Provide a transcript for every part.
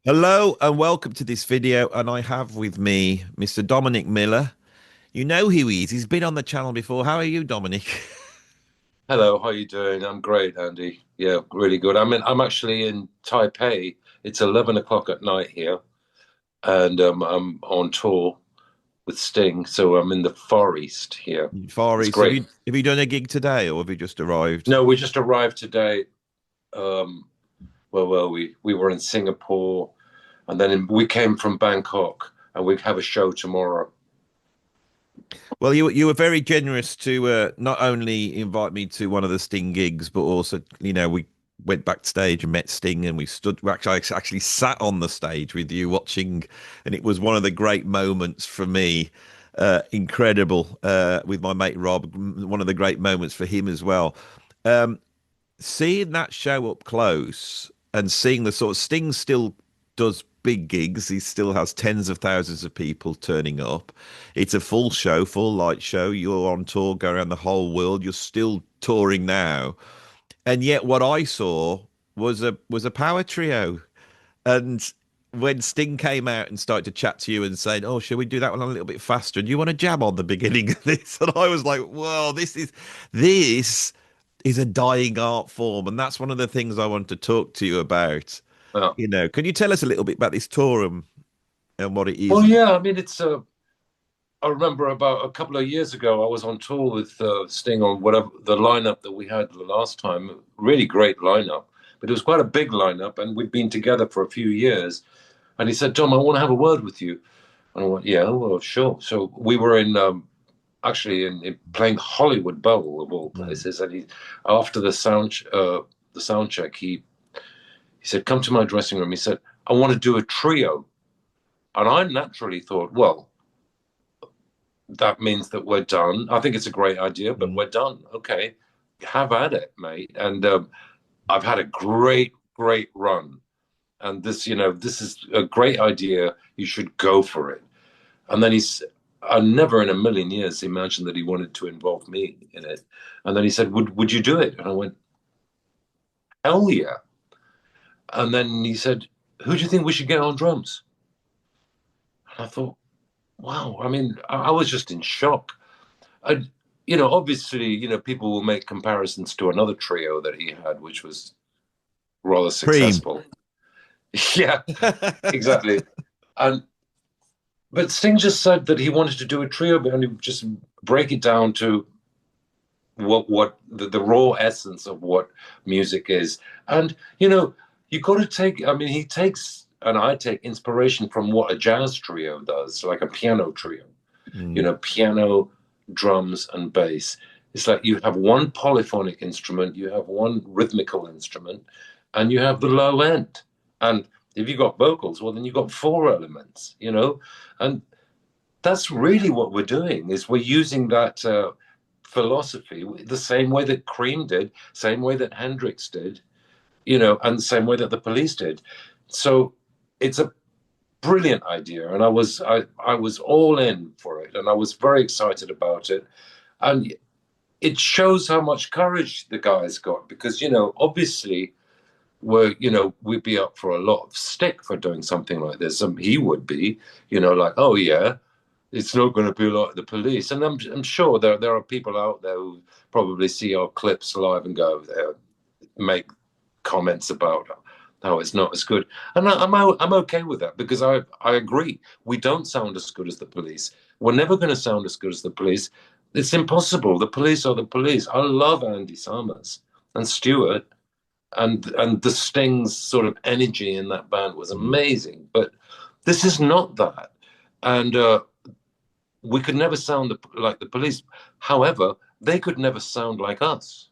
Hello and welcome to this video, and I have with me Mr. Dominic Miller. You know who he is. He's been on the channel before. How are you, Dominic? Hello, how you doing? I'm great, Andy. Yeah, really good. I'm actually in Taipei. It's 11 o'clock at night here, and I'm on tour with Sting, so I'm in the Far East here. Far It's East. Have great. you done a gig today, or have you just arrived? No, we just arrived today. Um, where were we? We were in Singapore, and then we came from Bangkok, and we have a show tomorrow. Well, you were very generous to not only invite me to one of the Sting gigs, but also, we went backstage and met Sting, and we actually sat on the stage with you watching, and it was one of the great moments for me. Incredible with my mate Rob. One of the great moments for him as well. Um, Seeing that show up close and seeing the sort of Sting still does big gigs. He still has tens of thousands of people turning up. It's a full show, full light show. You're on tour, go around the whole world. You're still touring now. And yet what I saw was a power trio. And when Sting came out and started to chat to you and saying, "Oh, shall we do that one a little bit faster? And you want to jam on the beginning of this?" And I was like, "Well, this is a dying art form," and that's one of the things I want to talk to you about. Yeah. Can you tell us a little bit about this tour and what it is? Well, yeah. I mean, it's I remember about a couple of years ago, I was on tour with Sting on whatever the lineup that we had the last time. Really great lineup, but it was quite a big lineup, and we'd been together for a few years. And he said, "Tom, I want to have a word with you." And I went, "Yeah, well, sure." So we were in actually in playing Hollywood Bowl of all Mm. places, and he after the sound check, he said, "Come to my dressing room." He said, "I want to do a trio," and I naturally thought, well, that means that we're done. I think it's a great idea, but Mm. we're done. Okay, have at it, mate. And I've had a great run. And this is a great idea. You should go for it. And then I never in a million years imagined that he wanted to involve me in it. And then he said, "Would you do it?" And I went, "Hell yeah!" And then he said, "Who do you think we should get on drums?" And I thought, wow. I mean, I was just in shock. I, obviously, people will make comparisons to another trio that he had, which was rather Cream. successful. Yeah, exactly. And but Sting just said that he wanted to do a trio, but only just break it down to what the raw essence of what music is. And you got to take. I mean, he takes and I take inspiration from what a jazz trio does, like a piano trio. Mm. Piano, drums, and bass. It's like you have one polyphonic instrument, you have one rhythmical instrument, and you have the low end. And if you got vocals, well, then you got four elements. And that's really what we're doing is we're using that philosophy the same way that Cream did, same way that Hendrix did, and the same way that the Police did. So it's a brilliant idea, and I was all in for it, and I was very excited about it, and it shows how much courage the guy's got because obviously we'd be up for a lot of stick for doing something like this, and he would be like, "Oh yeah, it's not going to be like the Police," and I'm sure there are people out there who probably see our clips live and go there, make comments about how it's not as good. And I'm okay with that because I agree. We don't sound as good as the Police. We're never going to sound as good as the Police. It's impossible. The Police are the Police. I love Andy Summers and Stewart, and the Sting's sort of energy in that band was Mm. amazing. But this is not that, and we could never sound like the Police. However, they could never sound like us.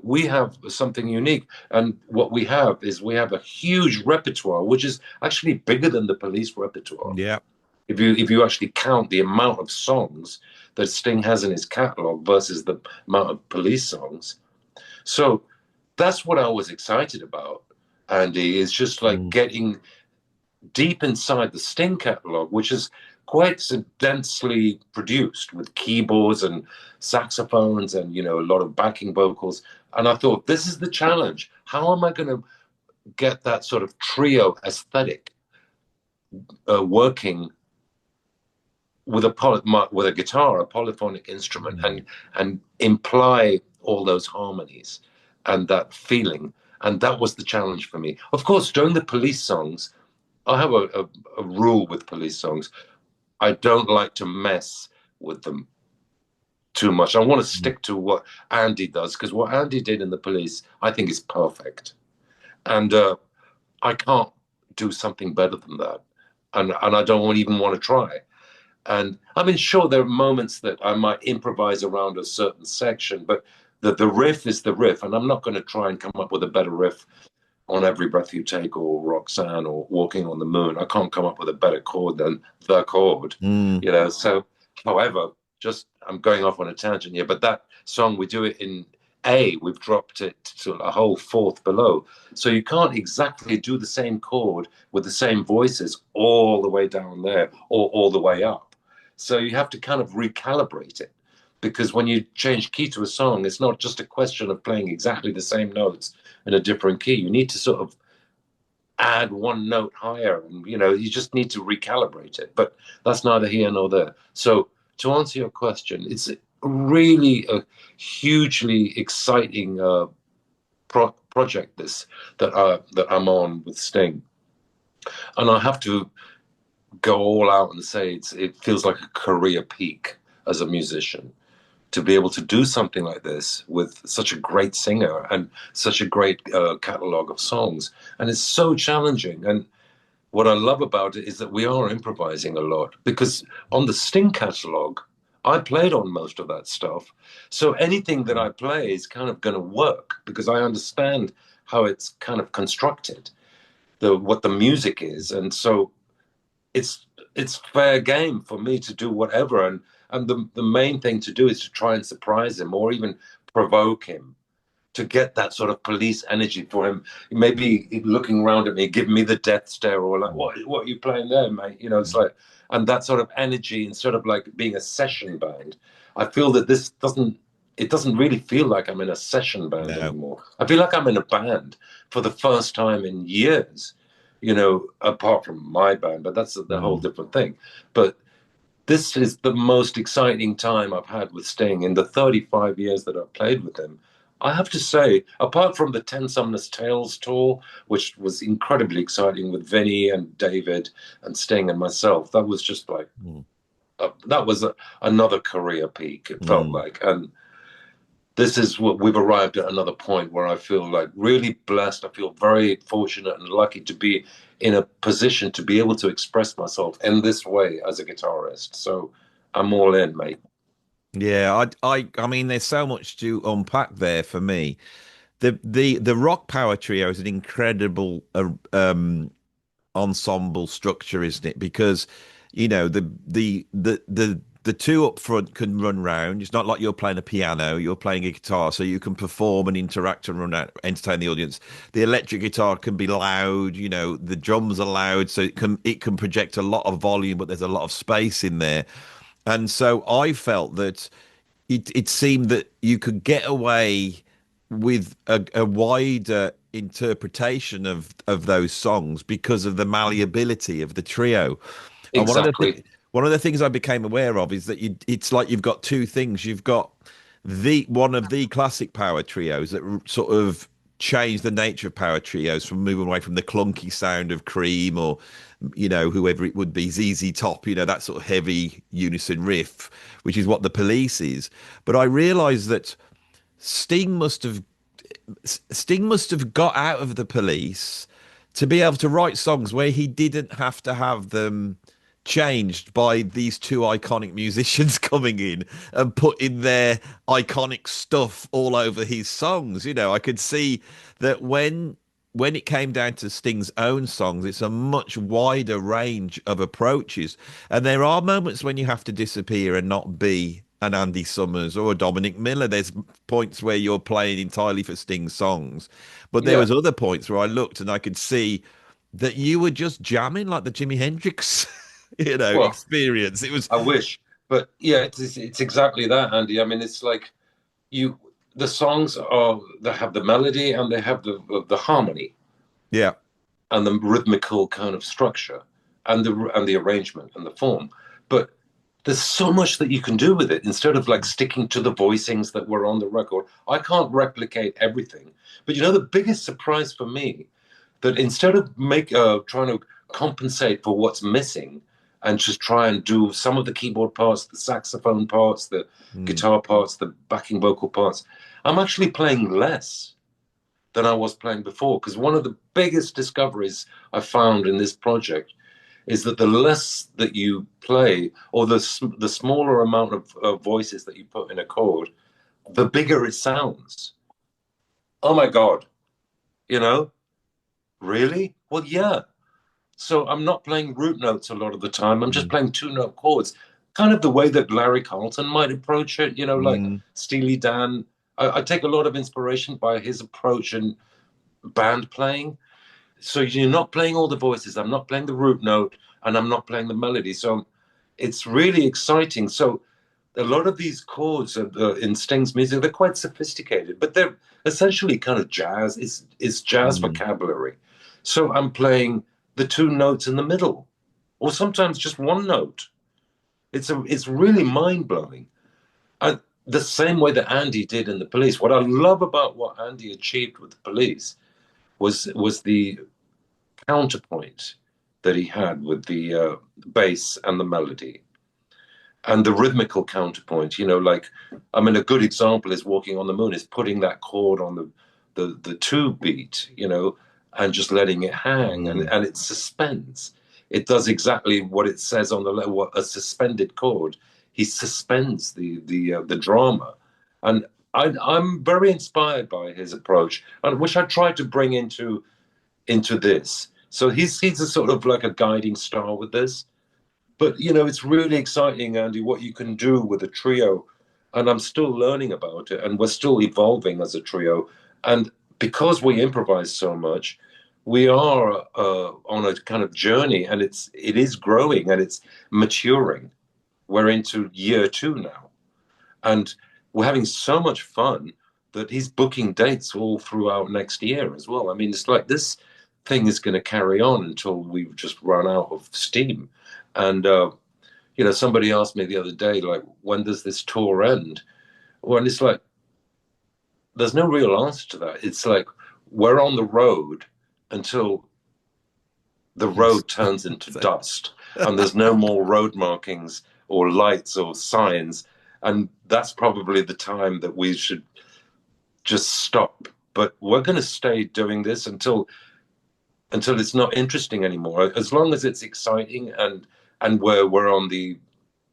We have something unique, and what we have is we have a huge repertoire, which is actually bigger than the Police repertoire. Yeah. If you actually count the amount of songs that Sting has in his catalog versus the amount of Police songs, so that's what I was excited about. Andy is just like Mm. getting deep inside the Sting catalog, which is quite densely produced with keyboards and saxophones and a lot of backing vocals. And I thought, this is the challenge. How am I going to get that sort of trio aesthetic working with a guitar, a polyphonic instrument, and imply all those harmonies and that feeling. And that was the challenge for me. Of course, during the Police songs, I have a rule with Police songs. I don't like to mess with them too much. I want to stick to what Andy does, because what Andy did in the Police, I think, is perfect. And I can't do something better than that. And I don't even want to try. And I mean, sure, there are moments that I might improvise around a certain section, but the riff is the riff. And I'm not going to try and come up with a better riff on Every Breath You Take or Roxanne or Walking on the Moon. I can't come up with a better chord than the chord, you know. So, however, just I'm going off on a tangent here, but that song, we do it in A, we've dropped it to a whole fourth below. So you can't exactly do the same chord with the same voices all the way down there or all the way up. So you have to kind of recalibrate it, because when you change key to a song, it's not just a question of playing exactly the same notes in a different key. You need to sort of add one note higher, and you know, you just need to recalibrate it. But that's neither here nor there. So to answer your question, it's really a hugely exciting project that I'm on with Sting, and I have to go all out and say it feels like a career peak as a musician, to be able to do something like this with such a great singer and such a great catalog of songs. And it's so challenging. And what I love about it is that we are improvising a lot, because on the Sting catalog, I played on most of that stuff. So anything that I play is kind of going to work, because I understand how it's kind of constructed, what the music is. And so it's fair game for me to do whatever. And the main thing to do is to try and surprise him, or even provoke him, to get that sort of Police energy for him. Maybe looking around at me, giving me the death stare, or like, what are you playing there, mate? You know, it's like, and that sort of energy, instead of like being a session band. I feel that it doesn't really feel like I'm in a session band anymore. I feel like I'm in a band for the first time in years, you know, apart from my band, but that's the whole different thing. But this is the most exciting time I've had with Sting in the 35 years that I've played with him. I have to say, apart from the Ten Sumner's Tales tour, which was incredibly exciting with Vinnie and David and Sting and myself, that was just like, that was another career peak, it felt like. And this is what we've arrived at, another point where I feel like really blessed. I feel very fortunate and lucky to be in a position to be able to express myself in this way as a guitarist. So I'm all in, mate. Yeah, I mean, there's so much to unpack there for me. The Rock Power Trio is an incredible ensemble structure, isn't it? Because you know the two up front can run round. It's not like you're playing a piano; you're playing a guitar, so you can perform and interact and run out, entertain the audience. The electric guitar can be loud. You know, the drums are loud, so it can project a lot of volume, but there's a lot of space in there. And so I felt that it seemed that you could get away with a wider interpretation of those songs because of the malleability of the trio. And Exactly. one of the things I became aware of is that it's like you've got two things. You've got the one of the classic power trios that sort of changed the nature of power trios, from moving away from the clunky sound of Cream, or you know, whoever it would be, ZZ Top, you know, that sort of heavy unison riff, which is what the Police is. But I realized that Sting must have Sting must have got out of the Police to be able to write songs where he didn't have to have them changed by these two iconic musicians coming in and putting their iconic stuff all over his songs. You know, I could see that when it came down to Sting's own songs, it's a much wider range of approaches. And there are moments when you have to disappear and not be an Andy Summers or a Dominic Miller. There's points where you're playing entirely for Sting's songs. But there Yeah. was other points where I looked and I could see that you were just jamming like the Jimi Hendrix, you know, Well, experience. It was, I wish, but yeah, it's exactly that, Andy. I mean, it's like you, the songs are, they have the melody and they have the harmony. Yeah. and the rhythmical kind of structure and the arrangement and the form. But there's so much that you can do with it instead of like sticking to the voicings that were on the record. I can't replicate everything. But the biggest surprise for me, that instead of trying to compensate for what's missing and just try and do some of the keyboard parts, the saxophone parts, the Mm. guitar parts, the backing vocal parts, I'm actually playing less than I was playing before. Because one of the biggest discoveries I found in this project is that the less that you play, or the smaller amount of voices that you put in a chord, the bigger it sounds. Oh my God, you know, really? Well, yeah. So I'm not playing root notes a lot of the time. I'm just Mm. playing two-note chords, kind of the way that Larry Carlton might approach it, like Mm. Steely Dan. I take a lot of inspiration by his approach and band playing. So you're not playing all the voices. I'm not playing the root note, and I'm not playing the melody. So it's really exciting. So a lot of these chords in Sting's music, they're quite sophisticated, but they're essentially kind of jazz. It's jazz Mm. vocabulary. So I'm playing the two notes in the middle, or sometimes just one note. It's really mind blowing. And the same way that Andy did in the Police. What I love about what Andy achieved with the Police was the counterpoint that he had with the bass and the melody and the rhythmical counterpoint. Like, I mean, a good example is Walking on the Moon, is putting that chord on the two beat, and just letting it hang, and Mm. it suspends. It does exactly what it says on the letter, what a suspended chord. He suspends the drama, and I'm very inspired by his approach, and which I try to bring into this. So he's a sort of like a guiding star with this. But it's really exciting, Andy, what you can do with a trio. And I'm still learning about it, and we're still evolving as a trio. And because we improvise so much, we are on a kind of journey, and it is growing and it's maturing. We're into year two now, and we're having so much fun that he's booking dates all throughout next year as well. I mean, it's like this thing is going to carry on until we've just run out of steam. And somebody asked me the other day, like, when does this tour end? Well, and it's like, there's no real answer to that. It's like, we're on the road until the road turns into dust and there's no more road markings or lights or signs. And that's probably the time that we should just stop. But we're going to stay doing this until it's not interesting anymore. As long as it's exciting and we're on the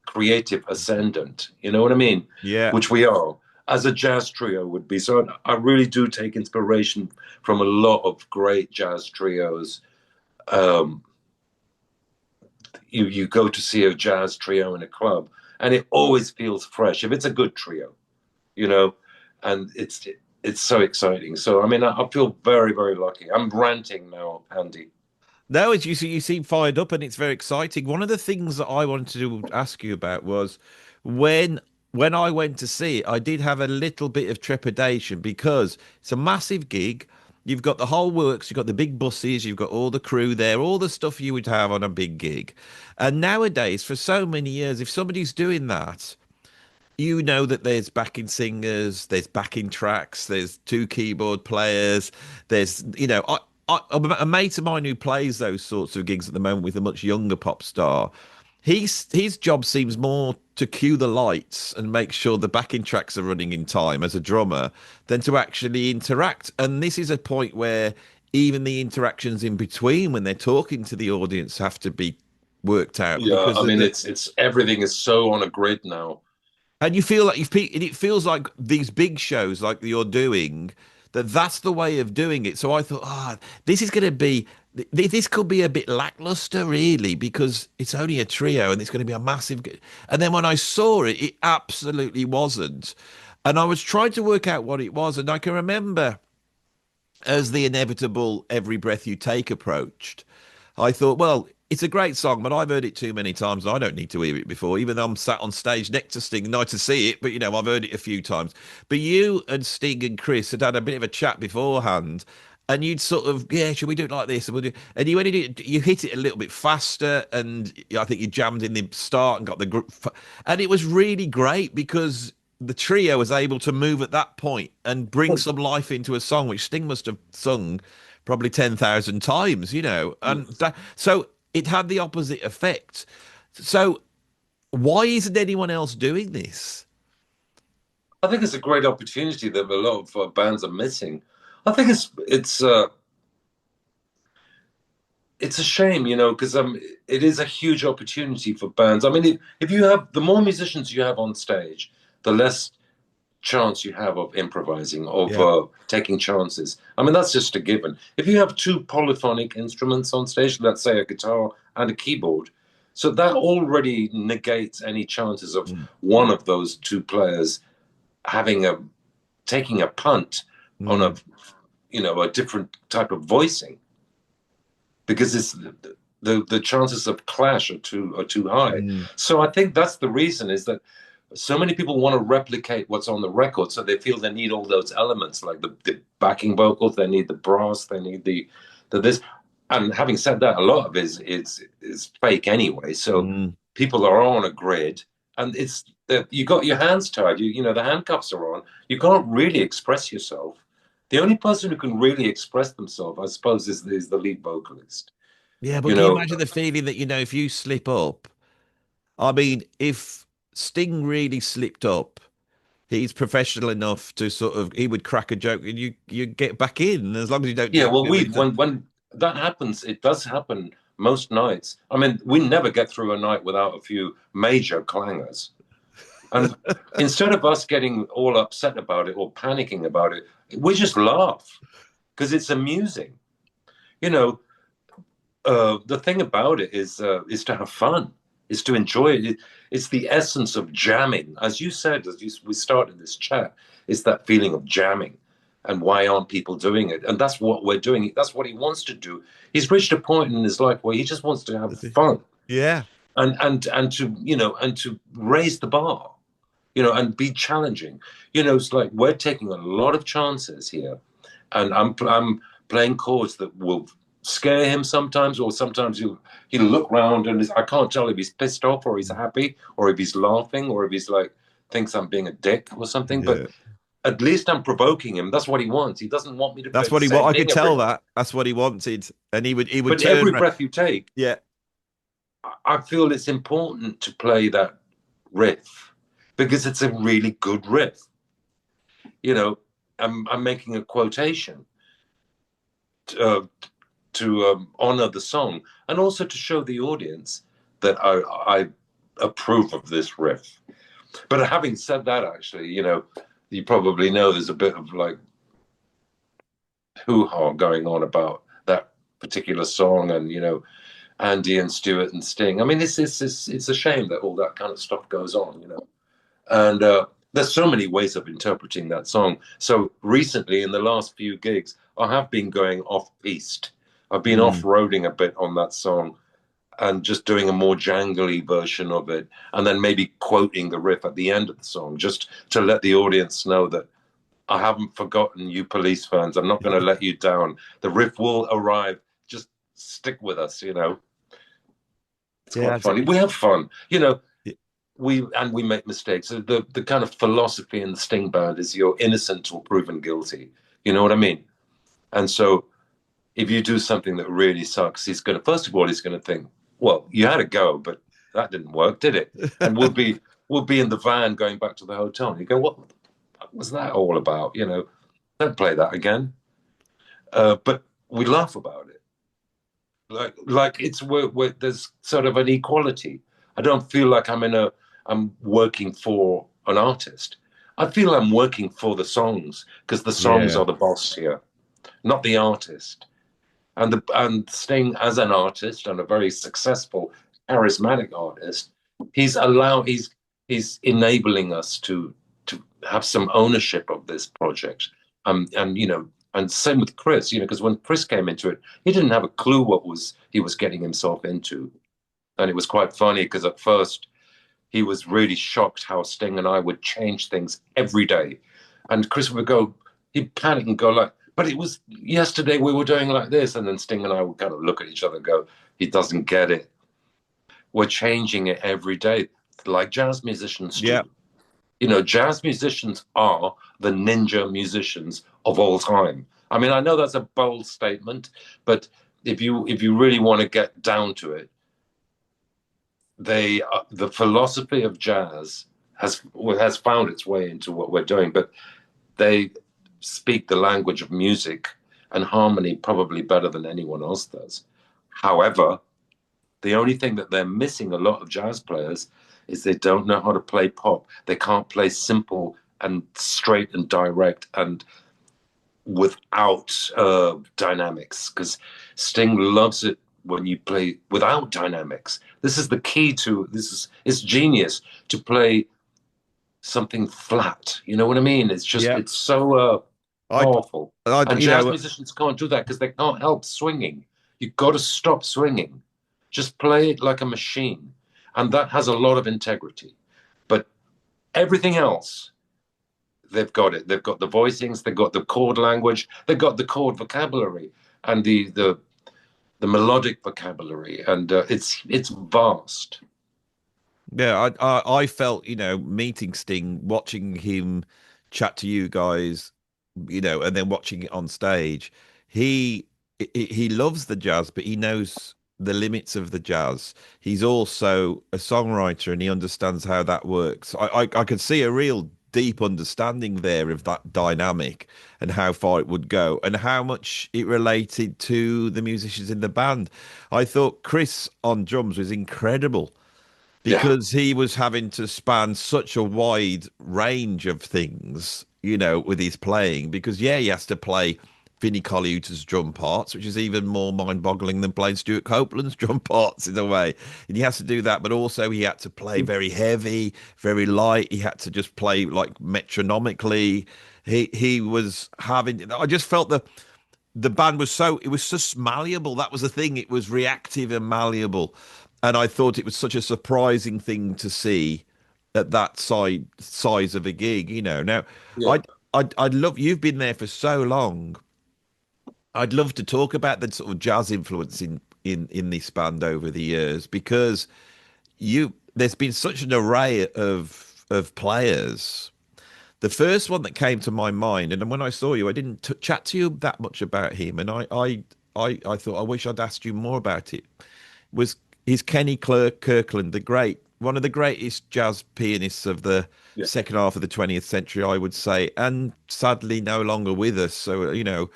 creative ascendant, you know what I mean? Yeah. Which we are, as a jazz trio would be. So I really do take inspiration from a lot of great jazz trios. Um, you go to see a jazz trio in a club, and it always feels fresh if it's a good trio, you know, and it's so exciting. So I mean, I feel very, very lucky. I'm ranting now, Andy. No, as you seem fired up and it's very exciting. One of the things that I wanted to ask you about was when when I went to see it, I did have a little bit of trepidation because it's a massive gig. You've got the whole works, you've got the big buses, you've got all the crew there, all the stuff you would have on a big gig. And nowadays, for so many years, if somebody's doing that, you know that there's backing singers, there's backing tracks, there's two keyboard players, there's, a mate of mine who plays those sorts of gigs at the moment with a much younger pop star. His job seems more to cue the lights and make sure the backing tracks are running in time as a drummer than to actually interact. And this is a point where even the interactions in between when they're talking to the audience have to be worked out Yeah, because I mean, the it's everything is so on a grid now. and you feel like it feels like these big shows like you're doing, that's the way of doing it. So I thought, this is going to be, this could be a bit lackluster, really, because it's only a trio and it's going to be a massive. And then when I saw it, it absolutely wasn't. And I was trying to work out what it was. And I can remember as the inevitable Every Breath You Take approached, I thought, well, it's a great song, but I've heard it too many times and I don't need to hear it before, even though I'm sat on stage next to Sting, not to see it, but I've heard it a few times. But you and Sting and Chris had a bit of a chat beforehand, and you'd sort of, yeah, should we do it like this? And and you only you hit it a little bit faster, and I think you jammed in the start and got the group, and it was really great because the trio was able to move at that point and bring some life into a song which Sting must have sung probably 10,000 times, and so it had the opposite effect. So why isn't anyone else doing this? I think it's a great opportunity that a lot of bands are missing. I think it's a shame, because it is a huge opportunity for bands. I mean, if you have the more musicians you have on stage, the less chance you have of improvising, of Yeah. taking chances. I mean, that's just a given. If you have two polyphonic instruments on stage, let's say a guitar and a keyboard, so that already negates any chances of Mm. one of those two players taking a punt on a different type of voicing, because it's the chances of clash are too high. Mm. So I think that's the reason, is that so many people want to replicate what's on the record, so they feel they need all those elements, like the backing vocals, they need the brass, they need the this. And having said that, a lot of it is fake anyway. So Mm. people are on a grid, and you got your hands tied. The handcuffs are on. You can't really express yourself. The only person who can really express themselves, I suppose, is the lead vocalist. Yeah, but You can you know, imagine the feeling that, if you slip up? I mean, if Sting really slipped up, he's professional enough to he would crack a joke and you get back in as long as you don't yeah. do Well, it. when that happens, it does happen most nights. I mean, we never get through a night without a few major clangers. And instead of us getting all upset about it or panicking about it, we just laugh because it's amusing. You know, the thing about it is to have fun, is to enjoy it. It's the essence of jamming, as you said, we started this chat. It's that feeling of jamming, and why aren't people doing it? And that's what we're doing. That's what he wants to do. He's reached a point in his life where he just wants to have fun, Yeah. and to and to raise the bar, and be challenging. It's like we're taking a lot of chances here, and I'm playing chords that will scare him sometimes, or sometimes he'll look round and I can't tell if he's pissed off or he's happy or if he's laughing or if he's like thinks I'm being a dick or something. But Yeah. at least I'm provoking him. That's what he wants. He doesn't want me to That's play what the he want. same I thing could every tell night. that. That's what he wanted. And he would But turn every around. breath you take, Yeah. I feel it's important to play that riff because it's a really good riff. I'm making a quotation to honor the song, and also to show the audience that I approve of this riff. But having said that, actually, you probably know there's a bit of like hoo-ha going on about that particular song, and Andy and Stuart and Sting. I mean, it's a shame that all that kind of stuff goes on, and there's so many ways of interpreting that song. So recently, in the last few gigs, I have been going off-piste. I've been off-roading a bit on that song and just doing a more jangly version of it, and then maybe quoting the riff at the end of the song, just to let the audience know that I haven't forgotten you, police fans. I'm not going to let you down. The riff will arrive. Just stick with us, It's Yeah. quite funny. We have fun, Yeah. we make mistakes. So the kind of philosophy in the Sting band is you're innocent till proven guilty. You know what I mean? And so if you do something that really sucks, first of all, he's going to think, well, you had a go, but that didn't work, did it? And we'll be in the van going back to the hotel. And you go, what was that all about? Don't play that again. But we laugh about it. Like it's where there's sort of an equality. I don't feel like I'm working for an artist. I feel I'm working for the songs, because the songs Yeah. are the boss here, not the artist. And Sting, as an artist and a very successful, charismatic artist, he's enabling us to have some ownership of this project. And same with Chris, because when Chris came into it, he didn't have a clue what he was getting himself into. And it was quite funny because at first he was really shocked how Sting and I would change things every day. And Chris would go, he'd panic and go like, But it was yesterday we were doing like this, and then Sting and I would kind of look at each other and go, he doesn't get it. We're changing it every day, like jazz musicians Yeah. do. You know, jazz musicians are the ninja musicians of all time. I mean, I know that's a bold statement, but if you really want to get down to it, the philosophy of jazz has found its way into what we're doing, but they speak the language of music and harmony probably better than anyone else does. However, the only thing that they're missing, a lot of jazz players, is they don't know how to play pop. They can't play simple and straight and direct and without dynamics, because Sting loves it when you play without dynamics. This is the key to this. Is it's genius to play something flat. You know what I mean? It's just Yeah. it's so I, powerful. And you jazz know, musicians can't do that because they can't help swinging. You've got to stop swinging. Just play it like a machine. And that has a lot of integrity. But everything else, they've got it. They've got the voicings, they've got the chord language, they've got the chord vocabulary and the melodic vocabulary. And it's vast. yeah, I felt, you know, meeting Sting, watching him chat to you guys, you know, and then watching it on stage. He he loves the jazz, but he knows the limits of the jazz. He's also a songwriter and he understands how that works. I could see a real deep understanding there of that dynamic and how far it would go and how much it related to the musicians in the band. I thought Chris on drums was incredible Yeah. because he was having to span such a wide range of things, you know, with his playing. Because yeah, he has to play Vinnie Colaiuta's drum parts, which is even more mind-boggling than playing Stuart Copeland's drum parts in a way. And he has to do that, but also he had to play very heavy, very light. He had to just play like metronomically. He was having. I just felt the band was so it was just malleable. That was the thing. It was reactive and malleable, and I thought it was such a surprising thing to see at that size of a gig. You know, now Yeah. I'd love you've been there for so long. I'd love to talk about the sort of jazz influence in this band over the years because you there's been such an array of players. The first one that came to my mind, and when I saw you, I didn't chat to you that much about him, and I thought I wish I'd asked you more about it. Was is Kenny Kirkland, the great one of the greatest jazz pianists of the Yeah. second half of the 20th century, I would say, and sadly no longer with us. So you know,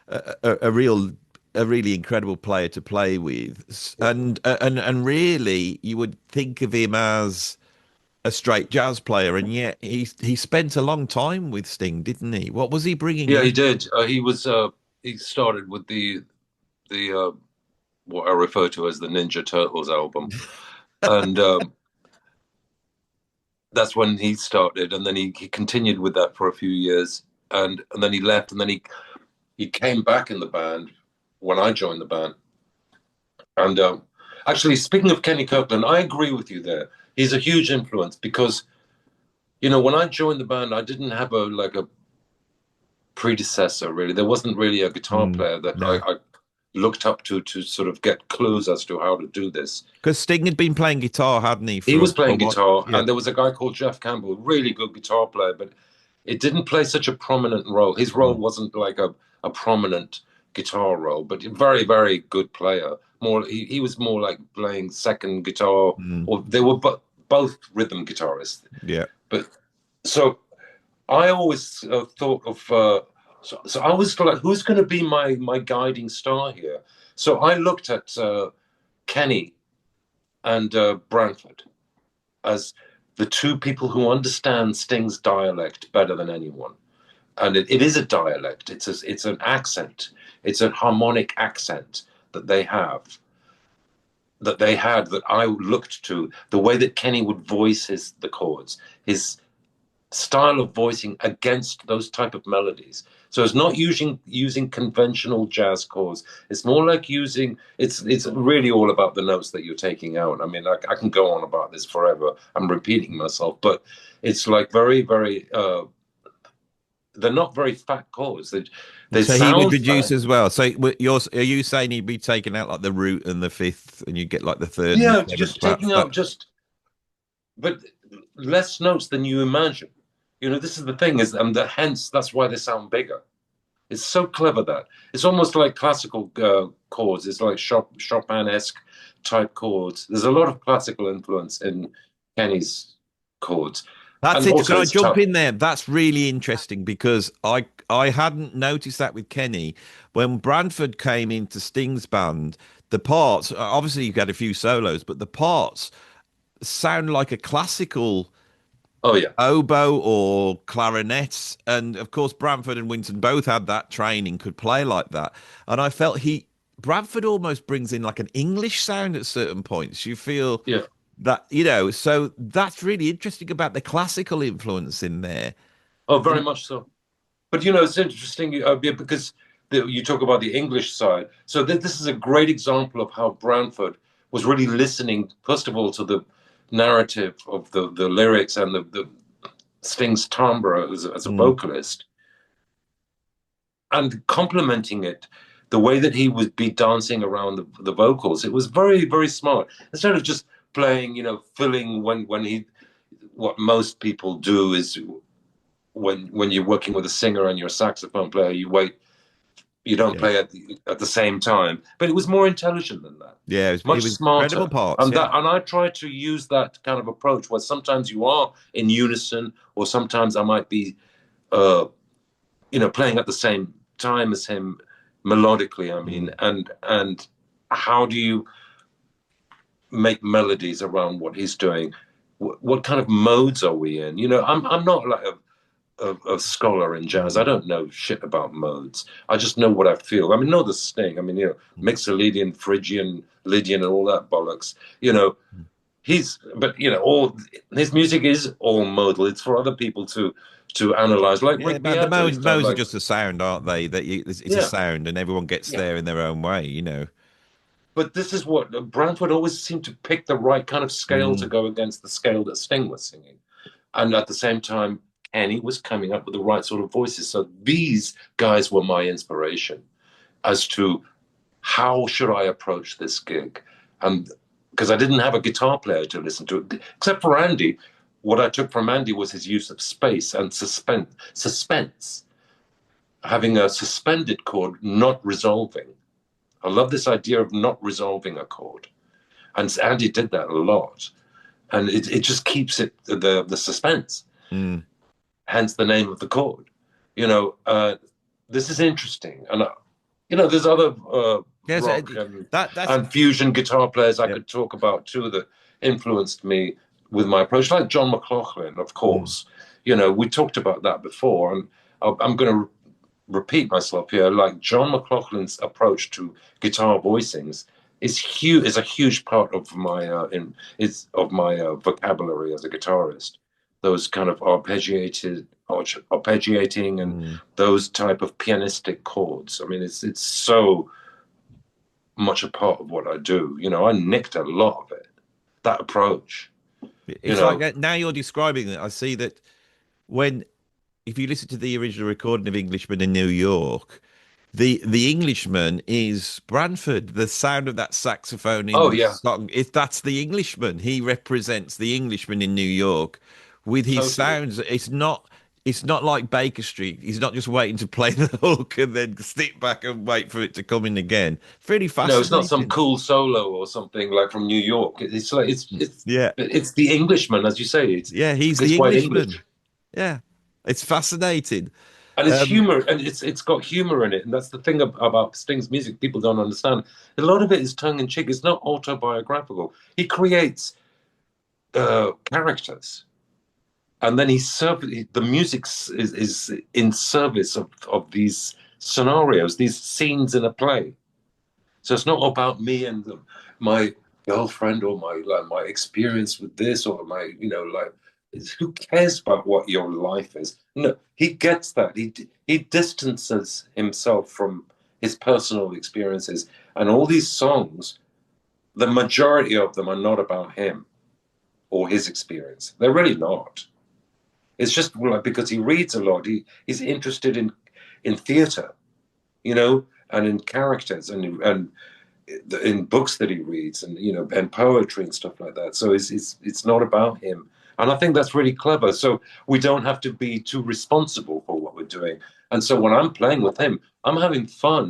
a real a really incredible player to play with, and really you would think of him as a straight jazz player, and yet he spent a long time with Sting, didn't he? What was he bringing Yeah, in? he did. He started with the what I refer to as the Ninja Turtles album, and that's when he started, and then he continued with that for a few years, and then he left, and then he came back in the band when I joined the band, and actually, speaking of Kenny Copeland, I agree with you there. He's a huge influence because when I joined the band, I didn't have a predecessor really. There wasn't really a guitar Mm, player that no, I looked up to sort of get clues as to how to do this. because Sting had been playing guitar, hadn't he, He for was a playing while? guitar, Yeah. and there was a guy called Jeff Campbell, really good guitar player, but it didn't play such a prominent role. His role Mm, wasn't like a prominent guitar role, but a very, very good player. He was more like playing second guitar, mm, or they were both rhythm guitarists. yeah. But so I always thought of so I was like, who's going to be my guiding star here? So I looked at Kenny and Branford as the two people who understand Sting's dialect better than anyone. And it is a dialect. It's an accent. It's a harmonic accent that they have, that they had, that I looked to. The way that Kenny would voice the chords, his style of voicing against those type of melodies. So it's not using conventional jazz chords. It's more like it's really all about the notes that you're taking out. I mean, I can go on about this forever. I'm repeating myself, but it's like very, very they're not very fat chords. They So he would sound reduce fine. as well. So are you saying he'd be taking out like the root and the fifth, and you get like the third and the Yeah, seventh, just perhaps taking that? out just, but less notes than you imagine. You know, this is the thing is, and hence that's why they sound bigger. It's so clever that it's almost like classical chords. It's like Chopin-esque type chords. There's a lot of classical influence in Kenny's chords, That's and it. Can also I it's jump tough. in there? That's really interesting because I hadn't noticed that with Kenny. When Branford came into Sting's band, the parts obviously you had a few solos, but the parts sound like a classical Oh yeah. oboe or clarinets. And of course, Branford and Winton both had that training, could play like that. And I felt Bradford almost brings in like an English sound at certain points. You feel Yeah. that, you know, so that's really interesting about the classical influence in there. Oh, very And much so. But it's interesting yeah, because you talk about the English side. So this is a great example of how Branford was really listening, first of all, to the narrative of the lyrics and the Sting's timbre as a mm, vocalist, and complementing it the way that he would be dancing around the vocals. It was very, very smart. Instead of just playing, filling when he, what most people do is when you're working with a singer and you're a saxophone player, you wait, you don't yeah. play at the same time. But it was more intelligent than that, Yeah, it much was incredible smarter. parts. And Yeah. I try to use that kind of approach where sometimes you are in unison, or sometimes I might be uh, playing at the same time as him melodically. I mean, Mm. and how do you make melodies around what he's doing? What kind of modes are we in? I'm not like a scholar in jazz. I Mm. don't know shit about modes. I just know what I feel. I mean, know the Sting. I mean, Mm. Mixolydian, Phrygian, Lydian, and all that bollocks. All his music is all modal. It's for other people to analyze. Like Yeah, Rick but the Beato, he's done modes are like, just a sound, aren't they? It's a yeah, sound, and everyone gets yeah. there in their own way, you know. But this is what Brantford always seemed to pick the right kind of scale to Mm. go against the scale that Sting was singing. And at the same time, Kenny was coming up with the right sort of voices. So these guys were my inspiration as to how should I approach this gig. And because I didn't have a guitar player to listen to, except for Andy, what I took from Andy was his use of space and suspense, having a suspended chord not resolving. I love this idea of not resolving a chord. And Andy did that a lot. And it just keeps it the suspense, Mm. hence the name of the chord. This is interesting. And, there's other Yes, rock that's and fusion guitar players I yeah. could talk about too that influenced me with my approach, like John McLaughlin, of Mm. course. We talked about that before. And I'm going to repeat myself here, like John McLaughlin's approach to guitar voicings is a huge part of my vocabulary as a guitarist. Those kind of arpeggiating and Mm. those type of pianistic chords. I mean, it's so much a part of what I do. I nicked a lot of it. That approach. You It's like know. that now you're describing it. I see that when if you listen to the original recording of Englishman in New York, the Englishman is Branford. The sound of that saxophone in Oh the yeah, song, if that's the Englishman, he represents the Englishman in New York with his totally. sounds. It's not like Baker Street. He's not just waiting to play the hook and then sit back and wait for it to come in again. Pretty It's not some fascinating. cool solo or something like from New York. It's like Yeah. it's the Englishman, as you say. It's Yeah, he's it's the quite English, Englishman. Yeah. It's fascinating. and it's Um, humor, and it's got humor in it, and that's the thing about Sting's music. People don't understand. A lot of it is tongue in cheek. It's not autobiographical. He creates characters, and then the music is in service of these scenarios, these scenes in a play. So it's not about me and my girlfriend or my experience with this or my who cares about what your life is? No, he gets that. He distances himself from his personal experiences, and all these songs, the majority of them are not about him or his experience. They're really not. It's just like because he reads a lot, he's interested in theatre. you know, and in characters and in books that he reads, and you know, and poetry and stuff like that. So it's not about him, and I think that's really clever. So we don't have to be too responsible for what we're doing. And so when I'm playing with him, I'm having fun,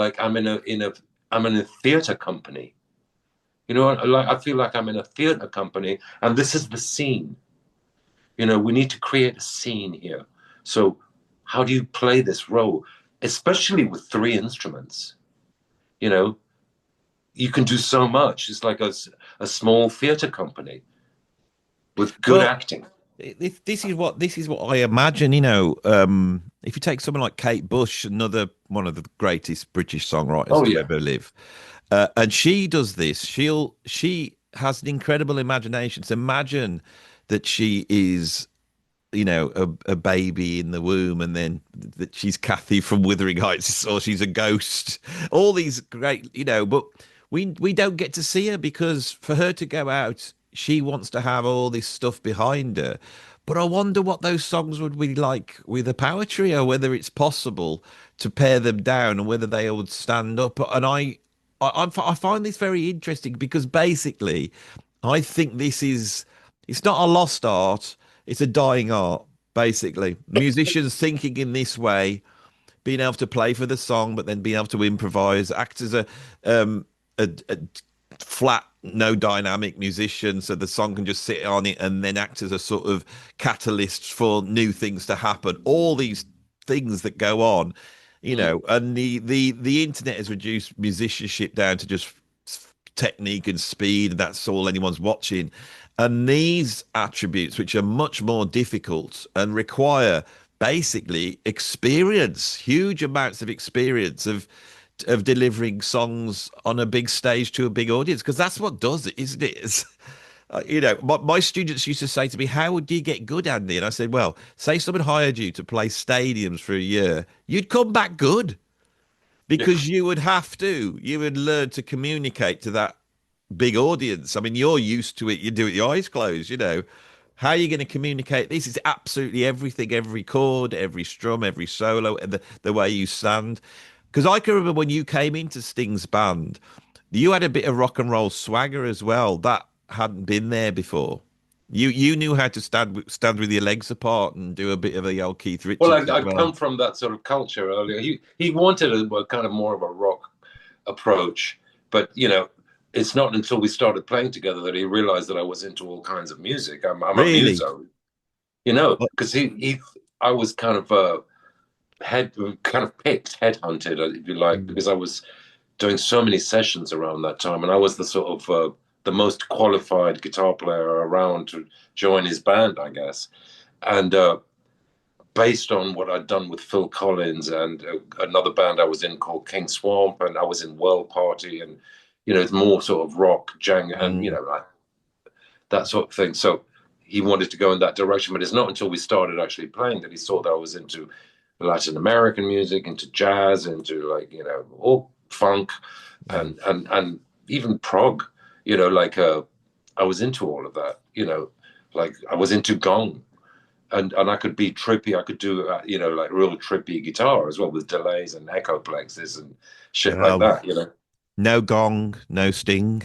like I'm in a theater company. You know, like I feel like I'm in a theater company, and this is the scene. You know, we need to create a scene here. So how do you play this role, especially with three instruments? You know, you can do so much. It's like a small theater company with good Well, acting. this is what I imagine. You know, if you take someone like Kate Bush, another one of the greatest British songwriters Oh to yeah, ever live, and she does this. She has an incredible imagination. So imagine that she is, you know, a baby in the womb, and then that she's Kathy from Wuthering Heights, or she's a ghost. All these great, you know, but we don't get to see her because for her to go out, she wants to have all this stuff behind her. But I wonder what those songs would be like with a power trio, whether it's possible to pare them down, and whether they would stand up. And I find this very interesting because basically, I think this is it's not a lost art, it's a dying art. Basically, musicians thinking in this way, being able to play for the song, but then being able to improvise, act as a flat, no dynamic musician, so the song can just sit on it, and then act as a sort of catalyst for new things to happen. All these things that go on, you mm. know, and the internet has reduced musicianship down to just technique and speed, and that's all anyone's watching. And these attributes, which are much more difficult and require basically experience, huge amounts of experience of delivering songs on a big stage to a big audience, because that's what does it, isn't it? You know, my students used to say to me, "How would you get good, Andy?" And I said, "Well, say someone hired you to play stadiums for a year, you'd come back good." Yeah. Because you would learn to communicate to that big audience. I mean, you're used to it. You do it with your eyes closed, you know. How are you going to communicate? This is absolutely everything, every chord, every strum, every solo, and the way you stand. Because I can remember when you came into Sting's band, you had a bit of rock and roll swagger as well. That hadn't been there before. You knew how to stand with your legs apart and do a bit of the old Keith Well, Richards as I well. come from that sort of culture earlier. He wanted a kind of more of a rock approach, but you know, it's not until we started playing together that he realized that I was into all kinds of music. I'm a Really? muso, you know, because he I was kind of kind of picked, headhunted, if you like, Mm. because I was doing so many sessions around that time, and I was the sort of the most qualified guitar player around to join his band, I guess. And based on what I'd done with Phil Collins and another band I was in called King Swamp, and I was in World Party, and you know, it's more sort of rock, jang, and you Mm. know, like that sort of thing. So he wanted to go in that direction, but it's not until we started actually playing that he saw that I was into Latin American music, into jazz, into like you know, all funk, Mm. and even prog. You know, like I was into all of that. You know, like I was into gong, and I could be trippy. I could do you know, like real trippy guitar as well with delays and echo plexes and shit like Well, that. You know. no gong, no sting.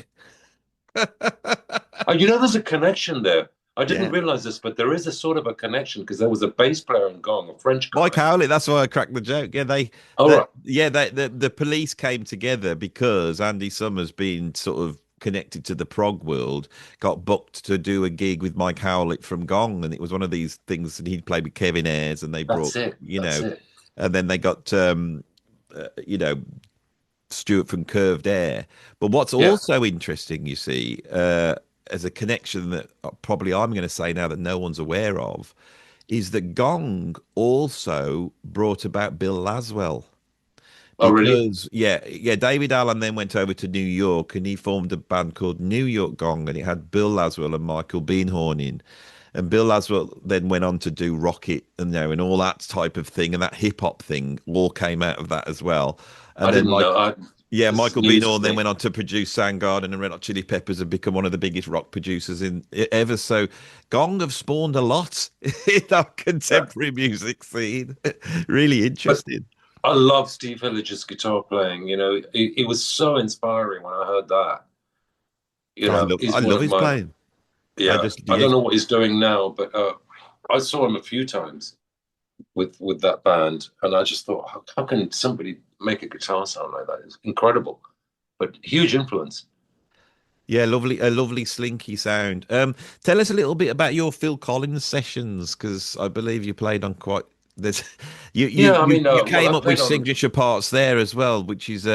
You know, there's a connection there. I didn't Yeah. realize this, but there is a sort of a connection because there was a bass player in Gong, a French Mike guy. Howlett, that's why I cracked the joke. Yeah, All right. the police came together because Andy Summers, being sort of connected to the prog world, got booked to do a gig with Mike Howlett from Gong, and it was one of these things. And he'd played with Kevin Ayres, and they brought, That's it. you That's know, it. and then they got, you know, Stuart from Curved Air. But what's Yeah. also interesting, you see, as a connection that probably I'm going to say now that no one's aware of, is that Gong also brought about Bill Laswell. Oh, really? Because David Allen then went over to New York and he formed a band called New York Gong, and it had Bill Laswell and Michael Beinhorn in. And Bill Laswell then went on to do Rocket and and all that type of thing, and that hip hop thing all came out of that as well. I And then didn't know. This is Michael news Beinhorn to then me. went on to produce Soundgarden and Red Hot Chili Peppers and become one of the biggest rock producers in ever. So Gong have spawned a lot in our Yeah. contemporary music scene. Really But interesting. I love Steve Village's guitar playing. You know, it was so inspiring when I heard that. You know, I he's one love of his my, playing. I yeah. just I yeah, don't know what he's doing now, but I saw him a few times with that band, and I just thought, how can somebody make a guitar sound like that? It's incredible, but huge influence. yeah, lovely, a lovely slinky sound. Tell us a little bit about your Phil Collins sessions, because I believe you played on quite. There's, Yeah, I mean, you well, I came up with played on. signature parts there as well, which is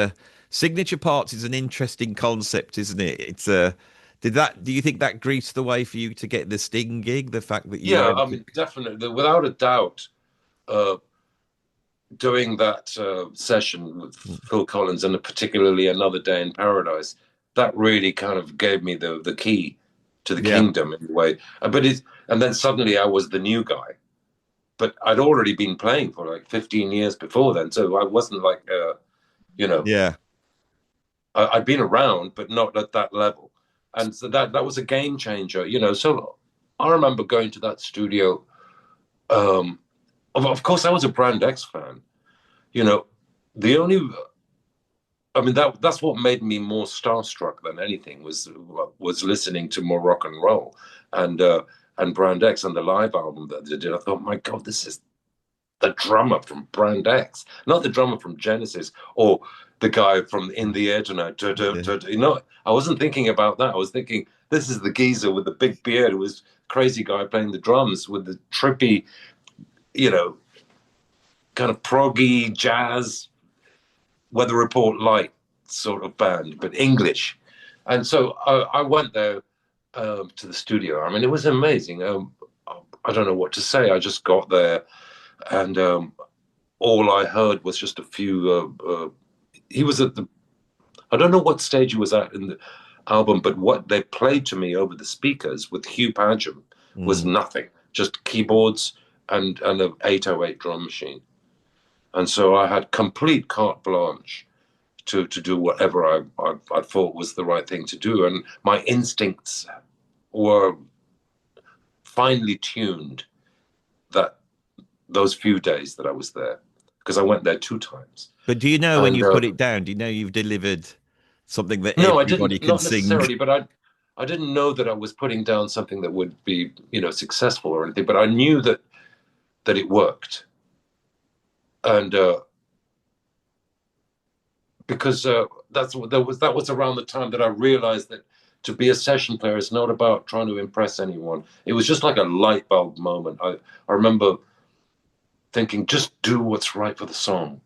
signature parts is an interesting concept, isn't it? It's do you think that greased the way for you to get the Sting gig? The fact that you were Yeah, able I to, mean, definitely, without a doubt, uh, doing that session with Phil Collins and particularly Another Day in Paradise, that really kind of gave me the key to the yeah, kingdom in a way. And then suddenly I was the new guy, but I'd already been playing for like 15 years before then, so I wasn't like you know, yeah, I'd been around, but not at that level. And so that was a game changer, you know. So I remember going to that studio. Um, of course, I was a Brand X fan. You know, the only I mean that's what made me more starstruck than anything was listening to more rock and roll and Brand X and the live album that they did. I thought, my God, this is the drummer from Brand X, not the drummer from Genesis or the guy from In the Air Tonight. yeah, You know, I wasn't thinking about that. I was thinking this is the geezer with the big beard who was crazy guy playing the drums with the trippy, you know, kind of proggy jazz Weather Report light sort of band, but English. And so I went there to the studio. I mean, it was amazing. I don't know what to say. I just got there, and all I heard was just a few. He was at the. I don't know what stage he was at in the album, but what they played to me over the speakers with Hugh Padgham was mm. nothing. Just keyboards and an 808 drum machine. And so I had complete carte blanche to do whatever I thought was the right thing to do. And my instincts were finely tuned that those few days that I was there, because I went there two times. But do you know when And you put it down? Do you know you've delivered something that no, I everybody didn't, can not sing? necessarily, but I didn't know that I was putting down something that would be, you know, successful or anything, but I knew that it worked. And because that was around the time that I realized that to be a session player is not about trying to impress anyone. It was just like a light bulb moment. I remember thinking, just do what's right for the song,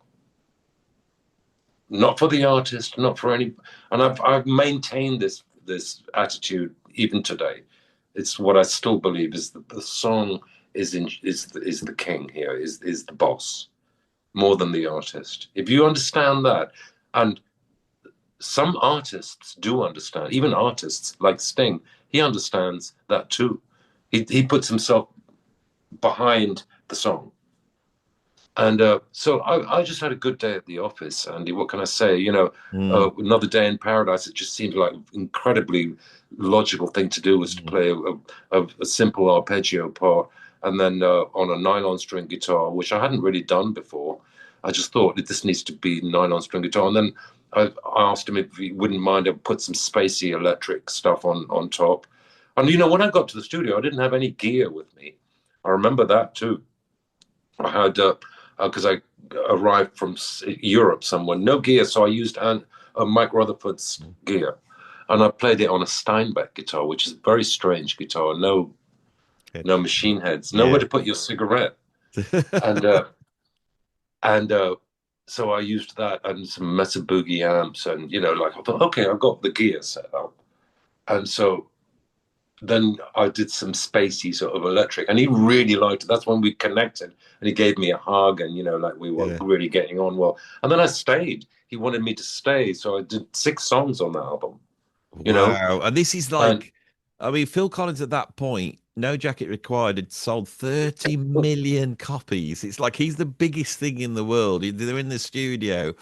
not for the artist, not for any. And I've maintained this attitude even today. It's what I still believe is the song is the king here, is the boss more than the artist. If you understand that, and some artists do understand, even artists like Sting, he understands that too. He puts himself behind the song. And so I just had a good day at the office, Andy. What can I say? You know, Mm, Another Day in Paradise, it just seemed like an incredibly logical thing to do was to mm. play a simple arpeggio part and then on a nylon string guitar, which I hadn't really done before. I just thought that this needs to be nylon string guitar. And then I asked him if he wouldn't mind to put some spacey electric stuff on top. And, you know, when I got to the studio, I didn't have any gear with me. I remember that too. I had because I arrived from Europe somewhere, no gear, so I used Mike Rutherford's gear, and I played it on a Steinbeck guitar, which is a very strange guitar. No Head. machine heads, nowhere Yeah. to put your cigarette, and and so I used that and some Mesa Boogie amps, and you know, like I thought, okay, I've got the gear set up, and so then I did some spacey sort of electric, and he really liked it. That's when we connected, and he gave me a hug, and you know, like we were Yeah. really getting on well. And then I stayed. He wanted me to stay, so I did 6 songs on the album. You know, Wow. And this is and like, I mean, Phil Collins at that point, No Jacket Required, had sold 30 million copies. It's like he's the biggest thing in the world. They're in the studio,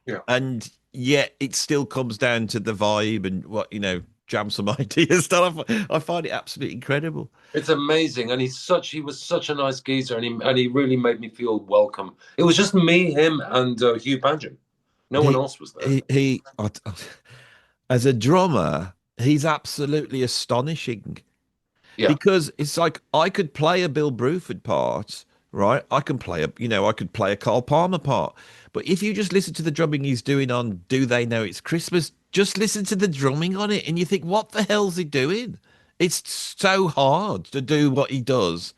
yeah, and yet it still comes down to the vibe and what, jam some ideas down. I find it absolutely incredible. It's amazing, and he was such a nice geezer, and he really made me feel welcome. It was just me, him, and Hugh Padgham. No one He else was there. he as a drummer, he's absolutely astonishing. Yeah, Because it's like I could play a Bill Bruford part, right? I can play I could play a Carl Palmer part. But if you just listen to the drumming he's doing on Do They Know It's Christmas, just listen to the drumming on it and you think, what the hell's he doing? It's so hard to do what he does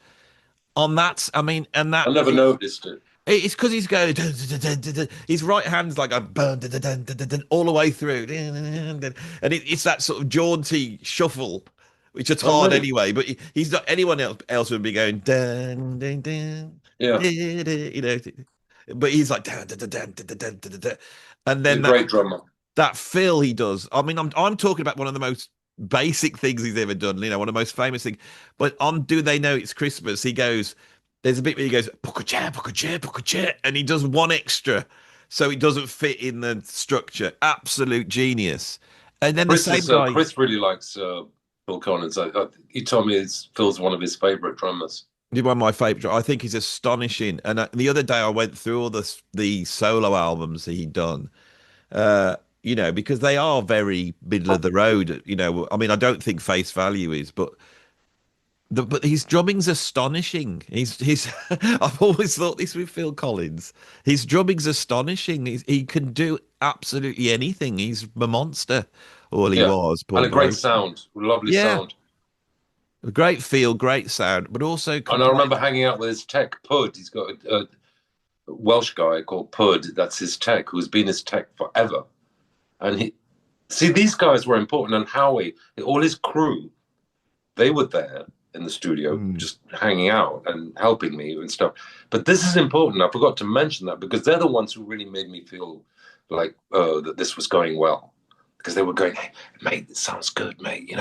on that. I mean, and I that never noticed it. it's because he's going, dun, dun, dun, dun, dun. His right hand's like a burn dun, dun, dun, dun, dun, all the way through. And it's that sort of jaunty shuffle, which is Oh, hard really? anyway. But he's not anyone else would be going dun, dun, dun, Yeah, dun, dun, but he's like dun, dun, dun, dun, dun, dun, dun, dun. And he's a then great drummer. that fill he does. I mean, I'm talking about one of the most basic things he's ever done. One of the most famous things. But on Do They Know It's Christmas, he goes. There's a bit where he goes puka chair, and he does one extra, so it doesn't fit in the structure. Absolute genius. And then the same guy. Chris really likes Phil Collins. He told me Phil's one of his favorite drummers. He's one of my favorite. I think he's astonishing. And the other day I went through all the solo albums that he'd done. Because they are very middle of the road. I mean, I don't think Face Value is, but his drumming's astonishing. He's I've always thought this with Phil Collins. His drumming's astonishing. He can do absolutely anything. He's a monster. All he Yeah, was, poor and a great bloke. sound, lovely Yeah, sound. a great feel, great sound, but also And I remember completely. hanging out with his tech, Pud. He's got a Welsh guy called Pud. That's his tech, who's been his tech forever. And these guys were important. And Howie, all his crew, they were there in the studio, just hanging out and helping me and stuff. But this is important. I forgot to mention that because they're the ones who really made me feel like that this was going well. Because they were going, hey, mate, it sounds good, mate.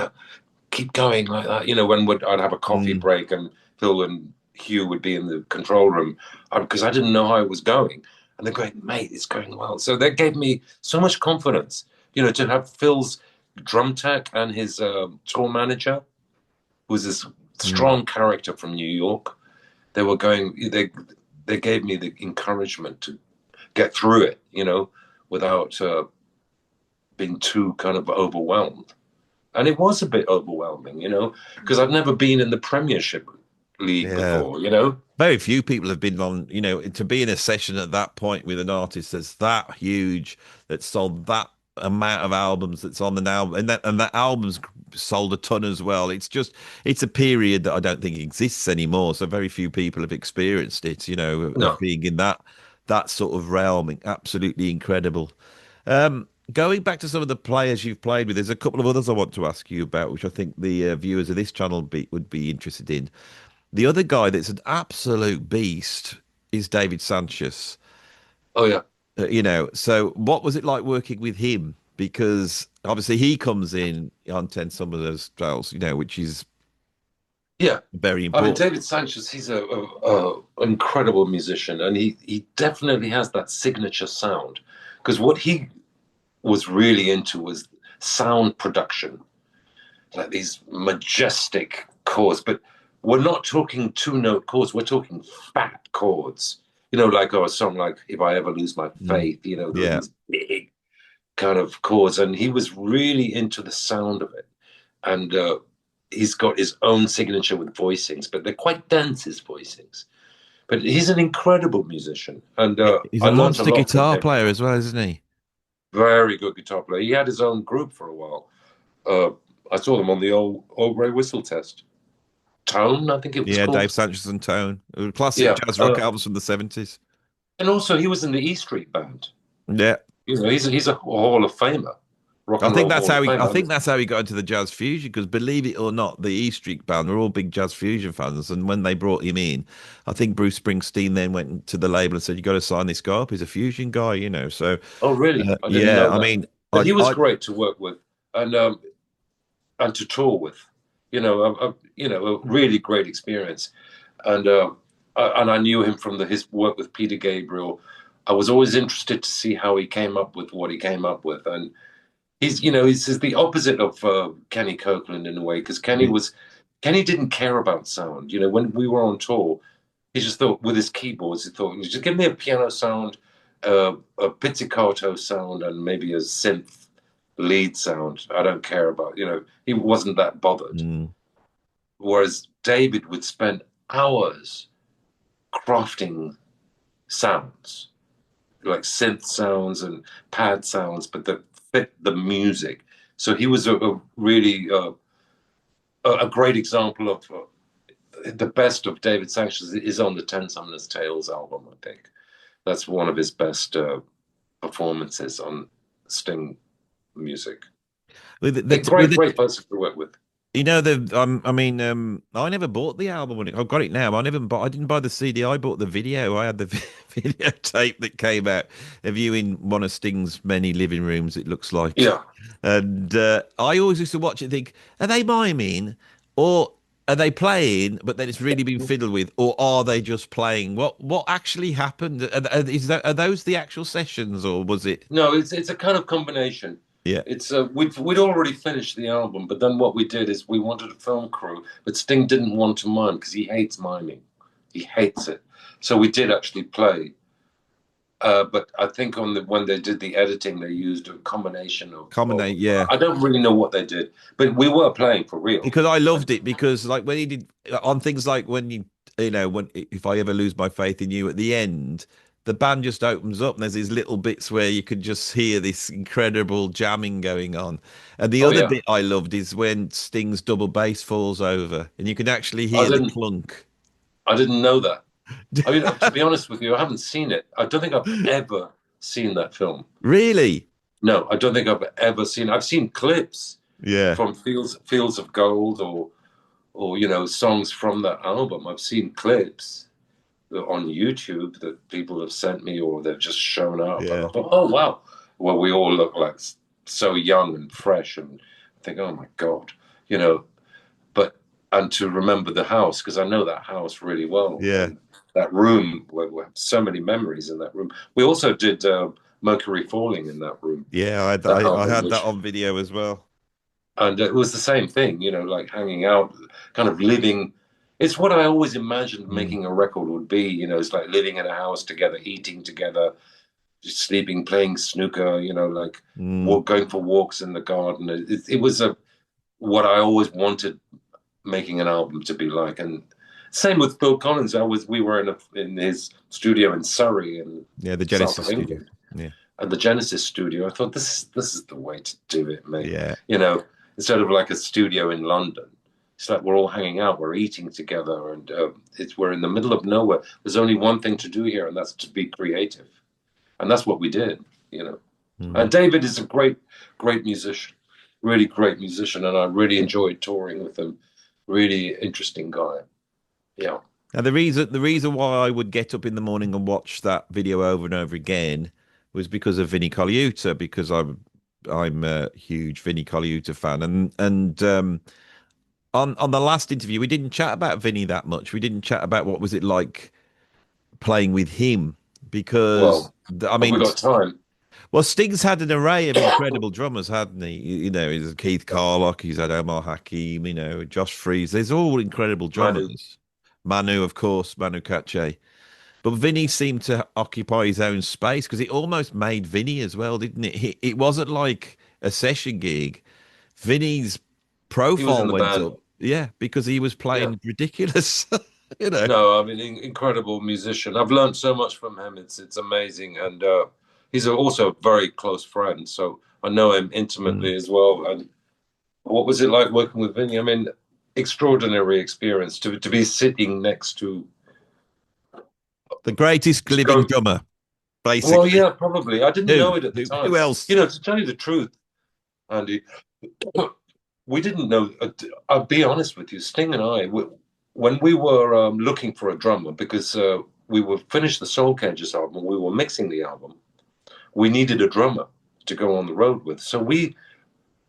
Keep going like that. When I'd have a coffee break and Phil and Hugh would be in the control room because I didn't know how it was going. And they're going, mate, it's going well. So that gave me so much confidence, to have Phil's drum tech and his tour manager, who was this strong character from New York. They were going, they gave me the encouragement to get through it, without being too kind of overwhelmed. And it was a bit overwhelming, because I'd never been in the Premiership League before, Very few people have been on, to be in a session at that point with an artist that's that huge, that sold that amount of albums that's on the album, and that album's sold a ton as well. It's a period that I don't think exists anymore. So very few people have experienced it, No. of being in that sort of realm. Absolutely incredible. Going back to some of the players you've played with, there's a couple of others I want to ask you about, which I think the viewers of this channel would be interested in. The other guy that's an absolute beast is David Sancious. Oh, yeah. So what was it like working with him? Because obviously he comes in on 10 Summers Trails, which is Yeah. very I mean, important. David Sancious, he's a incredible musician, and he definitely has that signature sound. Because what he was really into was sound production, like these majestic chords. But we're not talking two-note chords. We're talking fat chords. Like a song like "If I Ever Lose My Faith." Yeah. These big kind of chords, and he was really into the sound of it. And he's got his own signature with voicings, but they're quite dense, his voicings. But he's an incredible musician, and He's I a learned a monster lot from guitar him. player as well, isn't he? Very good guitar player. He had his own group for a while. I saw them on the old Grey Whistle test. Tone, I think it was Yeah, called. Dave Sanchez and Tone. Classic Yeah, jazz rock albums from the 70s. and also he was in the E Street Band. Yeah. He's a Hall of Famer, rock I and think roll that's Hall how of he. I Famer. think that's how he got into the jazz fusion. Because believe it or not, the E Street Band were all big jazz fusion fans, and when they brought him in, I think Bruce Springsteen then went to the label and said, "You got to sign this guy up. He's a fusion guy." So, Oh, really? I didn't yeah, know I that. mean, But I, he was I, great to work with, and to tour with. A really great experience. And I knew him from his work with Peter Gabriel. I was always interested to see how he came up with what he came up with, and he's the opposite of Kenny Copeland in a way, because Kenny didn't care about sound. When we were on tour, he just thought with his keyboards, he thought, just give me a piano sound, a pizzicato sound, and maybe a synth lead sound. I don't care about, he wasn't that bothered. Mm. Whereas David would spend hours crafting sounds, like synth sounds and pad sounds, but that fit the music. So he was a really a great example of the best of David Sancious is on the Ten Summoners Tales album. I think that's one of his best performances on Sting music. Great person to work with. I never bought the album when I've got it now. I didn't buy the CD. I bought the video. I had the videotape that came out of you in one of Sting's many living rooms, it looks like. Yeah. And I always used to watch it and think, are they miming or are they playing, but then it's really been fiddled with, or are they just playing? What actually happened? Are those the actual sessions, or was it? No, it's a kind of combination. Yeah, it's we'd already finished the album, but then what we did is we wanted a film crew, but Sting didn't want to mime because he hates miming. He hates it. So we did actually play. But I think when they did the editing, they used a combination of. Yeah. I don't really know what they did, but we were playing for real. Because I loved it, because like when he did on things like when if I ever lose my faith in you at the end, the band just opens up and there's these little bits where you could just hear this incredible jamming going on. And the other bit I loved is when Sting's double bass falls over and you can actually hear the clunk. I didn't know that. I mean, to be honest with you, I haven't seen it. I don't think I've ever seen that film. Really? No, I don't think I've ever seen. I've seen clips, from Fields of Gold or songs from that album. I've seen clips on YouTube that people have sent me or they've just shown up. Yeah. And I thought, oh wow, well we all look like so young and fresh, and I think, oh my God, and to remember the house, because I know that house really well. Yeah. And that room, we have so many memories in that room. We also did Mercury Falling in that room. Yeah, I had that on video as well. And it was the same thing, like hanging out, kind of living. It's what I always imagined making a record would be, it's like living in a house together, eating together, just sleeping, playing snooker, going for walks in the garden. It was what I always wanted making an album to be like. And same with Phil Collins. We were in his studio in Surrey, and the Genesis studio. Yeah. And the Genesis studio. I thought this is the way to do it, mate. Yeah. Instead of like a studio in London, it's like we're all hanging out, we're eating together, and we're in the middle of nowhere. There's only one thing to do here, and that's to be creative. And that's what we did, And David is a great musician, really great musician, and I really enjoyed touring with him. Really interesting guy. Yeah. Now the reason why I would get up in the morning and watch that video over and over again was because of Vinnie Colaiuta, because I'm a huge Vinnie Colaiuta fan, and on the last interview we didn't chat about Vinnie that much. We didn't chat about what was it like playing with him, because we got time. Well, Sting's had an array of incredible drummers, hadn't he? He's Keith Carlock, he's had Omar Hakim, Josh Freese. There's all incredible drummers. Manu, of course, Manu Katché. But Vinnie seemed to occupy his own space because it almost made Vinnie as well, didn't it? It wasn't like a session gig. Vinnie's profile went up. Yeah, because he was playing ridiculous. No, I mean, incredible musician. I've learned so much from him. It's amazing. And he's also a very close friend, so I know him intimately as well. And what was it like working with Vinnie? I mean, extraordinary experience to be sitting next to the greatest living drummer, basically. Well, yeah, probably. I didn't know it at the time. Who else? To tell you the truth, Andy, we didn't know. I'll be honest with you, Sting and I, when we were looking for a drummer, because we were finished the Soul Cages album, we were mixing the album, we needed a drummer to go on the road with. So we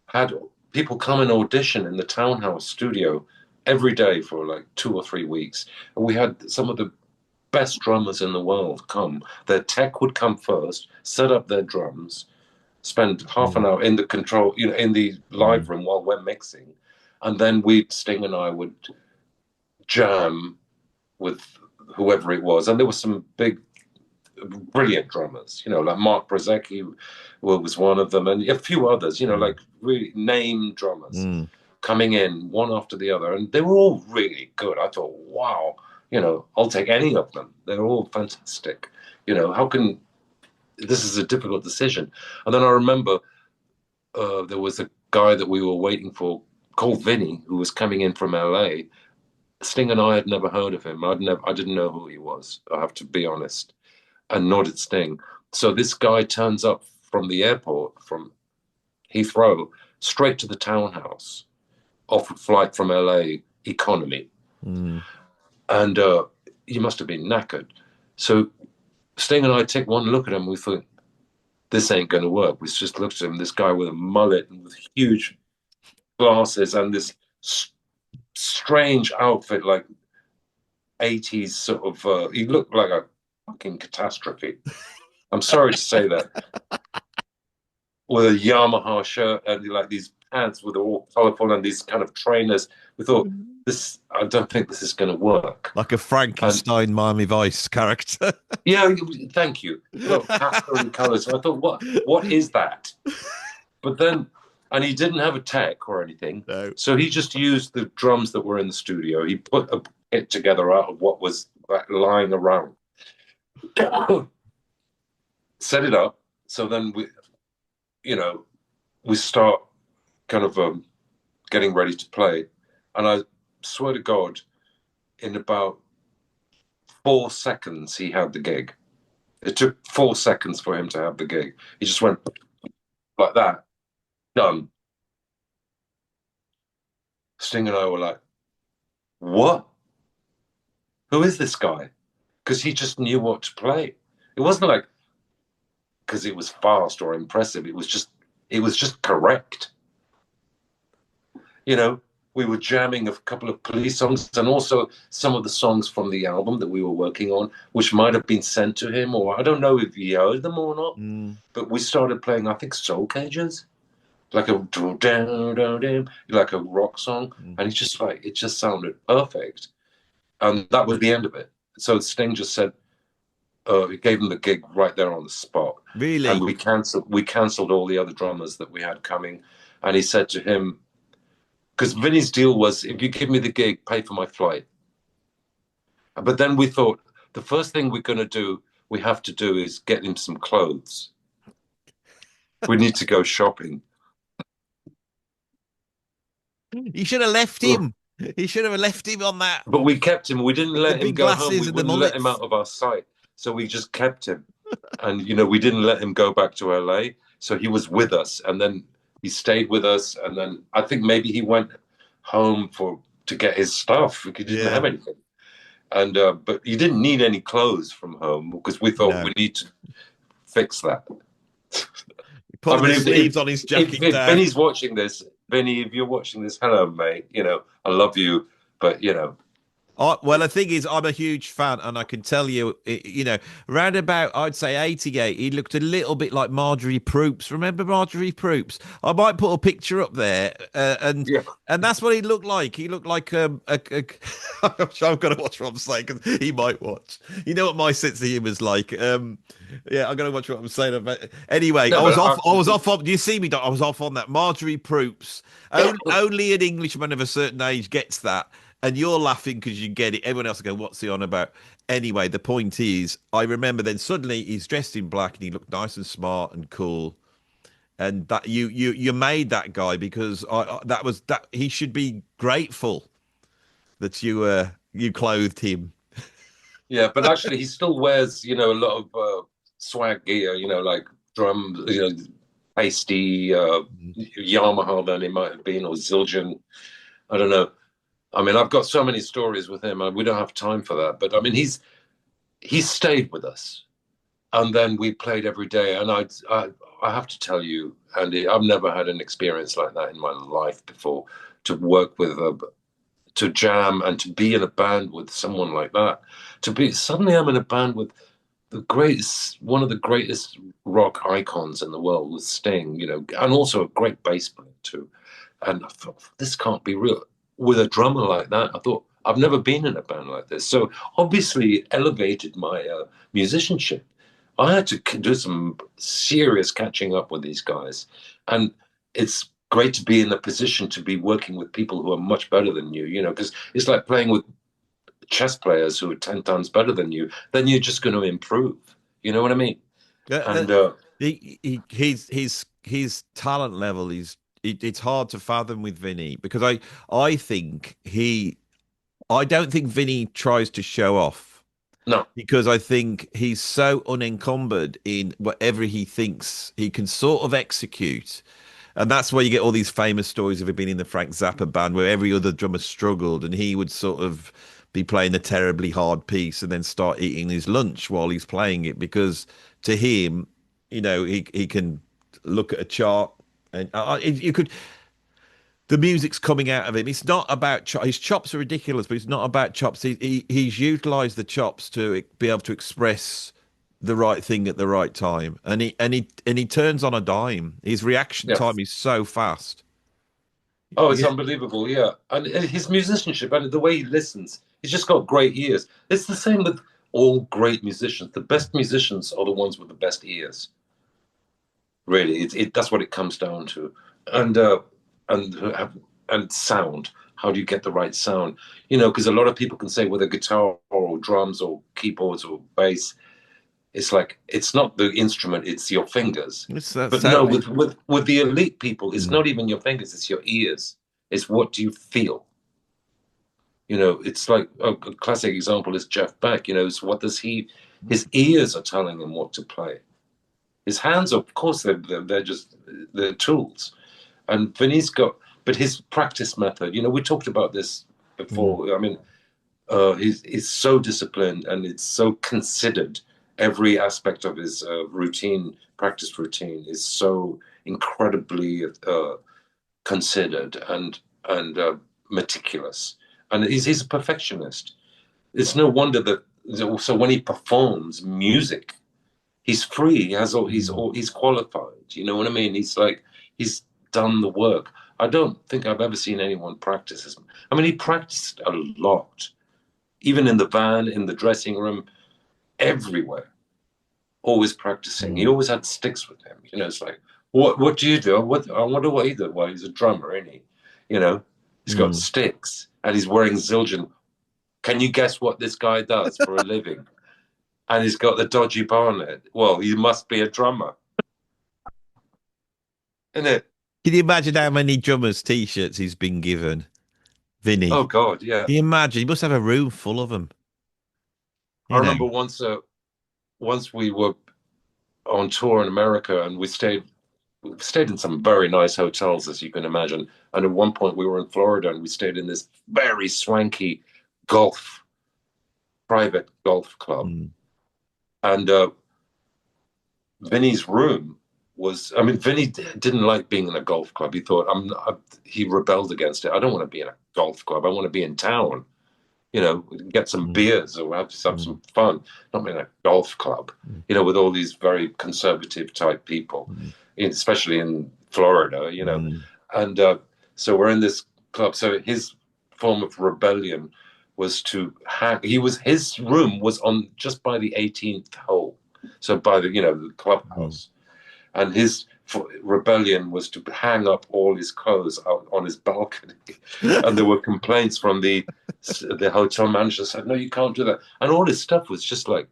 had people come and audition in the Townhouse studio every day for like 2 or 3 weeks. And we had some of the best drummers in the world come. Their tech would come first, set up their drums, spend half an Mm. hour in the control, in the live Mm. room while we're mixing, and then Sting and I would jam with whoever it was, and there were some big, brilliant drummers, like Mark Brzezicki was one of them, and a few others, like really name drummers Mm. coming in one after the other, and they were all really good. I thought, wow, I'll take any of them. They're all fantastic. How can this is a difficult decision? And then I remember there was a guy that we were waiting for called Vinnie, who was coming in from LA. Sting and I had never heard of him. I didn't know who he was. I have to be honest, and nor did Sting. So this guy turns up from the airport from Heathrow straight to the townhouse off a flight from LA economy, Mm. and he must have been knackered. So Sting and I take one look at him. We thought, this ain't going to work. We just looked at him. This guy with a mullet and with huge glasses and this strange outfit, like 80s sort of. He looked like a fucking catastrophe. I'm sorry to say that. With a Yamaha shirt and like these pants with all colorful and these kind of trainers. We thought, this. I don't think this is going to work. Like a Frankenstein Miami Vice character. Yeah, thank you. Look, pastel and colors. I thought, what is that? But then, and he didn't have a tech or anything. No. So he just used the drums that were in the studio. He put a kit together out of what was lying around. Set it up. So then we start kind of getting ready to play. And I swear to God, in about 4 seconds, he had the gig. It took 4 seconds for him to have the gig. He just went like that. Done. Sting and I were like, what? Who is this guy? Because he just knew what to play. It wasn't like because it was fast or impressive. It was just correct. We were jamming a couple of Police songs and also some of the songs from the album that we were working on, which might have been sent to him, or I don't know if he heard them or not. Mm. But we started playing, I think, Soul Cages, like a like a rock song, and it just sounded perfect, and that was the end of it. So Sting just said, he gave him the gig right there on the spot. Really? And we cancelled all the other drummers that we had coming, and he said to him, because Vinny's deal was, if you give me the gig, pay for my flight. But then we thought, the first thing we have to do is get him some clothes. We need to go shopping. You should have left him. He should have left him on that. But we kept him. We didn't let him go home. We and the wouldn't let him out of our sight. So we just kept him. And, we didn't let him go back to LA. So he was with us. And then he stayed with us. And then I think maybe he went home to get his stuff. He didn't have anything. And but he didn't need any clothes from home because we thought we need to fix that. Put the sleeves on his jacket. If Vinny's watching this, Vinny, if you're watching this, hello, mate. I love you, but well, the thing is, I'm a huge fan, and I can tell you, round about, I'd say 88, he looked a little bit like Marjorie Proops. Remember Marjorie Proops? I might put a picture up there, and that's what he looked like. He looked like I'm going to watch what I'm saying because he might watch. You know what my sense of humor is like. I'm going to watch what I'm saying about. Anyway, I was off on. Do you see me? I was off on that Marjorie Proops. Only an Englishman of a certain age gets that. And you're laughing because you get it. Everyone else will go, what's he on about? Anyway, the point is, I remember then suddenly he's dressed in black and he looked nice and smart and cool. And that you made that guy because that he should be grateful that you clothed him. Yeah, but actually he still wears, a lot of swag gear, like drums, pasty, Yamaha then it might have been, or Zildjian. I don't know. I mean, I've got so many stories with him, and we don't have time for that. But I mean, he's stayed with us, and then we played every day. And I have to tell you, Andy, I've never had an experience like that in my life before. To work with, to jam, and to be in a band with someone like that. Suddenly, I'm in a band with the greatest, one of the greatest rock icons in the world was Sting, you know, and also a great bass player too. And I thought, this can't be real. With a drummer like that, I thought, I've never been in a band like this. So obviously it elevated my musicianship. I had to do some serious catching up with these guys. And it's great to be in the position to be working with people who are much better than you know, because it's like playing with chess players who are 10 times better than you, then you're just going to improve. You know what I mean? Uh, And his talent level is it's hard to fathom with Vinny because I think I don't think Vinny tries to show off no, because I think he's so unencumbered in whatever he thinks he can sort of execute. And that's why you get all these famous stories of him being in the Frank Zappa band where every other drummer struggled and he would sort of be playing a terribly hard piece and then start eating his lunch while he's playing it because to him, you know, he can look at a chart and you could the music's coming out of him. It's not about his chops are ridiculous, but it's not about chops. He's utilized the chops to be able to express the right thing at the right time, and he turns on a dime. His reaction yeah. time is so fast. Oh, it's Yeah, unbelievable, yeah. And his musicianship and the way he listens, he's just got great ears. It's the same with all great musicians. The best musicians are the ones with the best ears. Really, that's what it comes down to. And and and sound. How do you get the right sound? You know, because a lot of people can say with a guitar or drums or keyboards or bass, it's like it's not the instrument, it's your fingers. it's that But no, sound. with the elite people, it's Mm. not even your fingers, it's your ears. It's what do you feel? You know, it's like a classic example is Jeff Beck. You know, so what does he? His ears are telling him what to play. His hands, of course, they're just they're tools. And Vinny's got, but his practice method. You know, we talked about this Mm. before. I mean, he's so disciplined and it's so considered. Every aspect of his routine, practice routine, is so incredibly considered and meticulous. And he's a perfectionist. It's no wonder that. So when he performs music, he's free. Mm. He's qualified. You know what I mean? He's like he's done the work. I don't think I've ever seen anyone practice as. I mean, he practiced a lot, even in the van, in the dressing room, everywhere. Always practicing. He Mm. always had sticks with him. You know, it's like, what do you do? I wonder what he did. Well, he's a drummer, isn't he? You know, he's got Mm. sticks and he's wearing Zildjian. Can you guess what this guy does for a living? And he's got the dodgy barnet. Well, he must be a drummer, isn't it? Can you imagine how many drummers' t-shirts he's been given, Oh Vinny? God, yeah. Can you imagine? He must have a room full of them. I You know. remember once we were on tour in America and we stayed in some very nice hotels, as you can imagine. And at one point, we were in Florida and we stayed in this very swanky golf, private golf club. Mm. And Vinny's room was, I mean, Vinny didn't like being in a golf club. He thought, he rebelled against it. I don't want to be in a golf club. I want to be in town, you know, get some Mm. beers or have Mm. some fun, not in a golf club, Mm. you know, with all these very conservative type people, Mm. especially in Florida, you know. Mm. And so we're in this club. So his form of rebellion was to hang. His room was on just by the 18th hole, so by the Mm. clubhouse, and his rebellion was to hang up all his clothes out on his balcony. And there were complaints from the hotel manager said, no, you can't do that. And all his stuff was just like,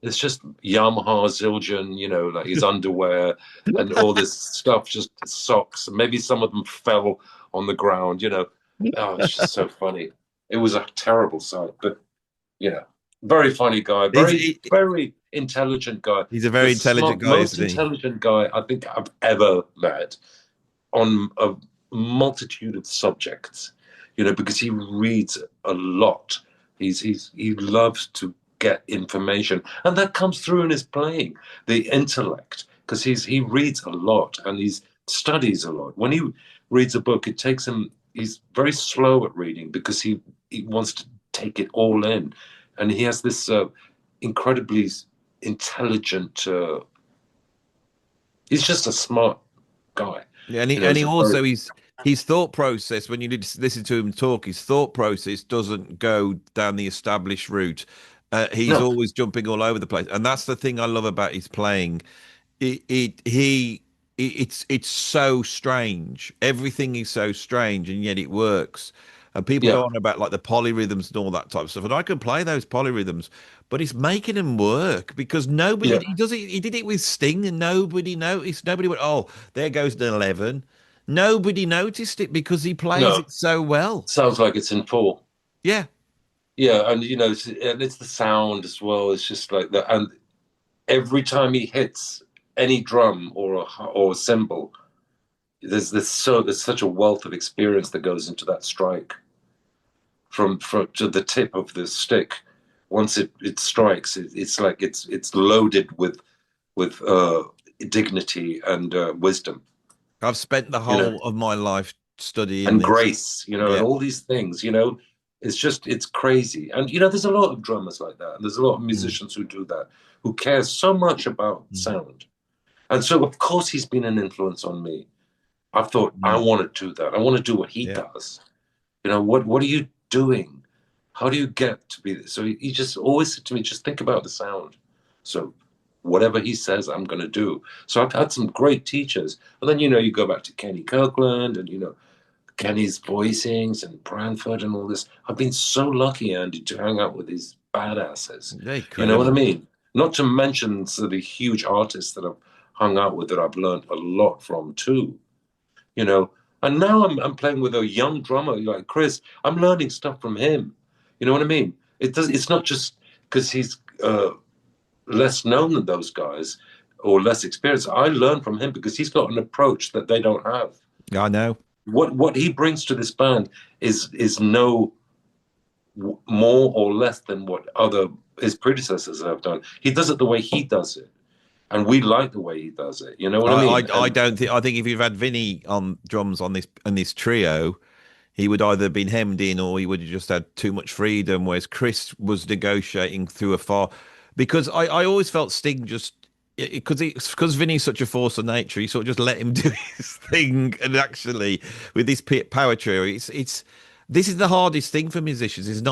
it's just Yamaha Zildjian, you know, like his underwear and all this stuff, just socks. Maybe some of them fell on the ground, you know. Oh, it's just so funny. It was a terrible sight, but, you know, very funny guy, He's very, very intelligent guy. he's a The very intelligent guy, most isn't he? intelligent guy I think I've ever met on a multitude of subjects, you know, because he reads a lot. He loves to get information, and that comes through in his playing, the intellect, because he reads a lot and he studies a lot. When he reads a book, it takes him. He's very slow at reading because he wants to take it all in, and he has this incredibly intelligent. He's just a smart guy. Yeah, You know, and he's he a very also his thought process when you listen to him talk, his thought process doesn't go down the established route. He's no, always jumping all over the place, and that's the thing I love about his playing. It's so strange. Everything is so strange, and yet it works. And people yeah, go on about like the polyrhythms and all that type of stuff, and I can play those polyrhythms, but it's making them work because nobody yeah, he does it. He did it with Sting, and nobody noticed. Nobody went, "Oh, there goes an 11." Nobody noticed it because he plays no. it so well. Sounds like it's in four. Yeah, Yeah, and you know, and it's the sound as well. It's just like that, and every time he hits any drum or a cymbal, there's such a wealth of experience that goes into that strike from to the tip of the stick. Once it strikes, it's like it's loaded with dignity and wisdom, I've spent the you know, whole of my life studying and this. grace, you know, and Yeah. all these things, you know. It's crazy, and you know, there's a lot of drummers like that, and there's a lot of Mm. musicians who do that, who care so much about Mm. sound, and so of course he's been an influence on me. I've thought I Mm. want to do that. I want to do what he Yeah. does. You know, what are you doing? How do you get to be this? So he just always said to me, just think about the sound. So whatever he says, I'm going to do. So I've had some great teachers. And then, you know, you go back to Kenny Kirkland and, you know, Kenny's voicings and Branford and all this. I've been so lucky, Andy, to hang out with these badasses. They're You know what I incredible. mean? Not to mention so the huge artists that I've hung out with that I've learned a lot from too, you know. And now I'm playing with a young drummer like Chris. I'm learning stuff from him. You know what I mean? It's not just because he's less known than those guys or less experienced. I learn from him because he's got an approach that they don't have. I know. What he brings to this band is no more or less than what other his predecessors have done. He does it the way he does it, and we like the way he does it. You know what I mean? I And don't think I think if you've had Vinny on drums on this trio, he would either have been hemmed in or he would have just had too much freedom. Whereas Chris was negotiating through a far because I always felt Sting just because Vinny's such a force of nature, he sort of just let him do his thing. And actually, with this power trio, it's this is the hardest thing for musicians. Is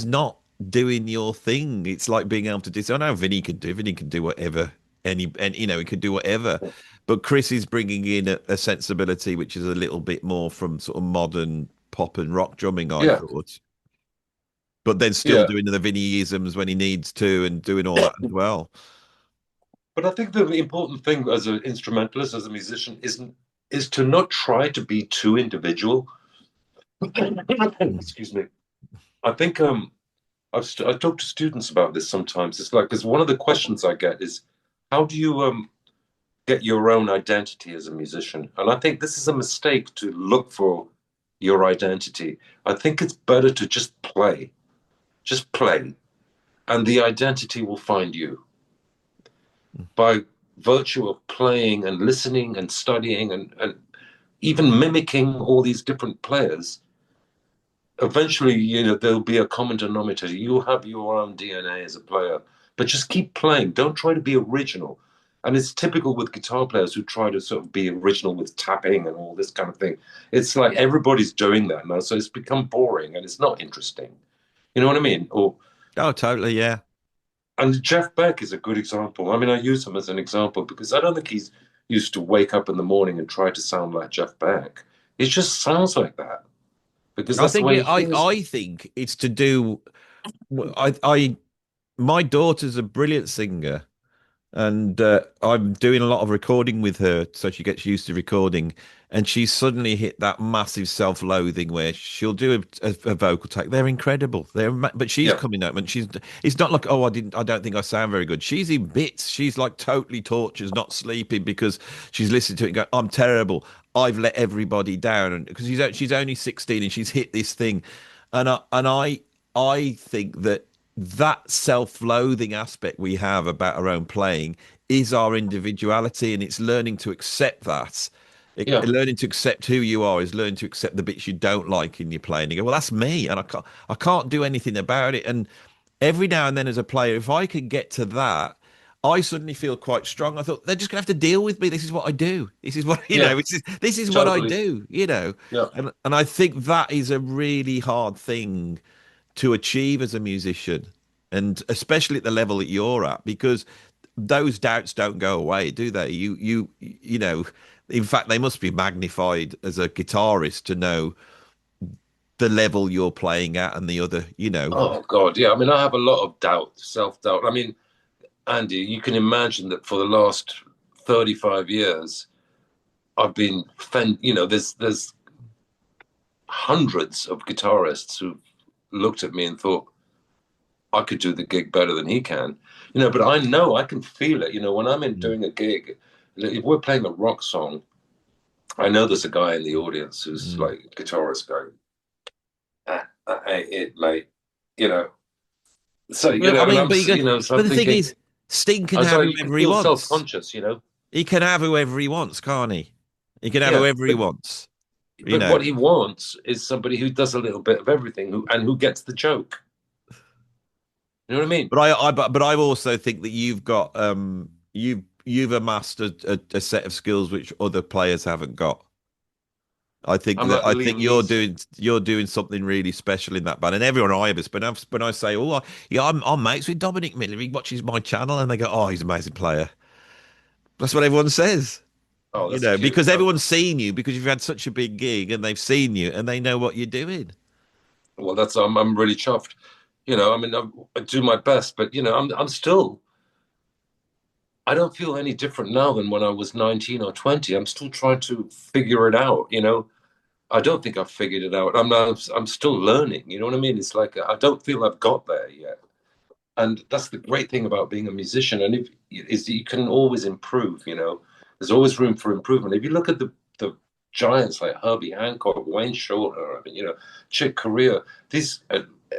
not doing your thing. It's like being able to do. So I know Vinny can do. Vinny can do whatever. And you know he can do whatever. But Chris is bringing in a sensibility which is a little bit more from sort of modern pop and rock drumming, I yeah, thought. But then still yeah. doing the Vinnyisms when he needs to and doing all that as well. But I think the important thing as an instrumentalist, as a musician, is to not try to be too individual. Mm. Excuse me. I think I talk to students about this sometimes. It's like because one of the questions I get is, how do you get your own identity as a musician? And I think this is a mistake to look for your identity. I think it's better to just play, and the identity will find you by virtue of playing and listening and studying and even mimicking all these different players. Eventually, you know, there'll be a common denominator. You'll have your own DNA as a player, but just keep playing. Don't try to be original. And it's typical with guitar players who try to sort of be original with tapping and all this kind of thing. It's like everybody's doing that now, so it's become boring and it's not interesting. You know what I mean? Or Oh, totally, yeah. and Jeff Beck is a good example. I mean, I use him as an example because I don't think he's used to wake up in the morning and try to sound like Jeff Beck. It just sounds like that because I that's the think way he feels. I think it's to do. I my daughter's a brilliant singer, and I'm doing a lot of recording with her, so she gets used to recording. And she's suddenly hit that massive self-loathing where she'll do a vocal take. They're incredible. But she's Yeah, coming up, and she's. It's not like I don't think I sound very good. She's in bits. She's like totally tortured, not sleeping because she's listening to it and going, I'm terrible. I've let everybody down, and because she's only 16 and she's hit this thing, I think that that self-loathing aspect we have about our own playing is our individuality, and it's learning to accept that. yeah, Learning to accept who you are is learning to accept the bits you don't like in your playing. You go, well, that's me, and I can't do anything about it. And every now and then, as a player, if I can get to that, I suddenly feel quite strong. I thought they're just gonna have to deal with me. This is what I do. This is what Yeah, this is what I totally. do. Yeah. And I think that is a really hard thing to achieve as a musician, and especially at the level that you're at, because those doubts don't go away, do they? You know, in fact, they must be magnified as a guitarist to know the level you're playing at and the other, Oh God, yeah. I mean, I have a lot of doubt, self-doubt. I mean, Andy, you can imagine that for the last 35 years, I've been, there's hundreds of guitarists who looked at me and thought I could do the gig better than he can, but I know I can feel it. When I'm in Mm, doing a gig, if we're playing a rock song, I know there's a guy in the audience who's mm. like a guitarist going, that ain't it, mate. You know, so, Well, I and mean, so but I'm the thing thinking, is, Sting can I was have like, you can whoever he feel wants. self-conscious. He can have whoever he wants, can't he? He can have Yeah, whoever he wants. You but know, what he wants is somebody who does a little bit of everything, who gets the joke. You know what I mean? but I also think that you've amassed a set of skills which other players haven't got. I'm like I think Liam Neeson. you're doing something really special in that band, and everyone I ever when I say, oh, yeah, I'm mates with Dominic Miller. He watches my channel, and they go, oh, he's an amazing player. That's what everyone says, Oh, that's cute. because everyone's seen you because you've had such a big gig, and they've seen you, and they know what you're doing. Well, I'm really chuffed. I mean, I do my best, but I'm still. I don't feel any different now than when I was 19 or 20. I'm still trying to figure it out. I don't think I've figured it out. I'm still learning. You know what I mean? It's like I don't feel I've got there yet. And that's the great thing about being a musician. And is that you can always improve. There's always room for improvement. If you look at the giants like Herbie Hancock, Wayne Shorter, I mean, Chick Corea, these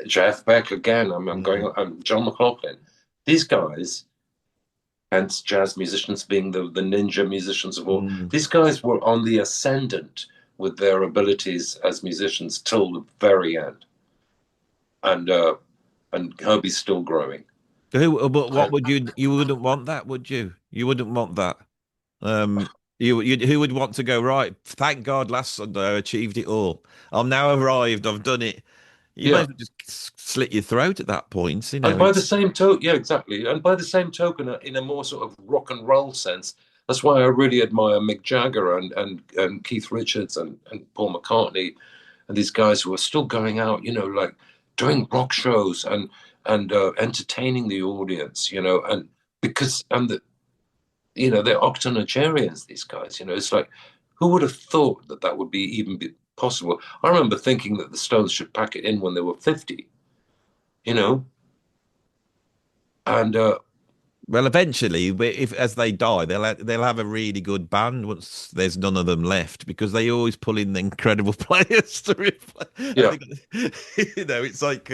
Jeff Beck again. Mm, I'm John McLaughlin. These guys, and jazz musicians being the ninja musicians of all, mm. these guys were on the ascendant with their abilities as musicians till the very end. And Herbie's still growing. But what I, would you wouldn't want that, would you? You wouldn't want that. Um, who would want to go, right? Thank God last Sunday I achieved it all. I'm now arrived. I've done it. You might yeah. as well just slit your throat at that point. And by the It's same token, yeah, exactly. And by the same token, in a more sort of rock and roll sense, that's why I really admire Mick Jagger and Keith Richards and Paul McCartney and these guys who are still going out, like doing rock shows and entertaining the audience, and because they're octogenarians, these guys. It's like, who would have thought that would even be possible? I remember thinking that the Stones should pack it in when they were 50, you know, and well, eventually, if as they die, they'll have a really good band once there's none of them left because they always pull in the incredible players to replay. I yeah. think it's like.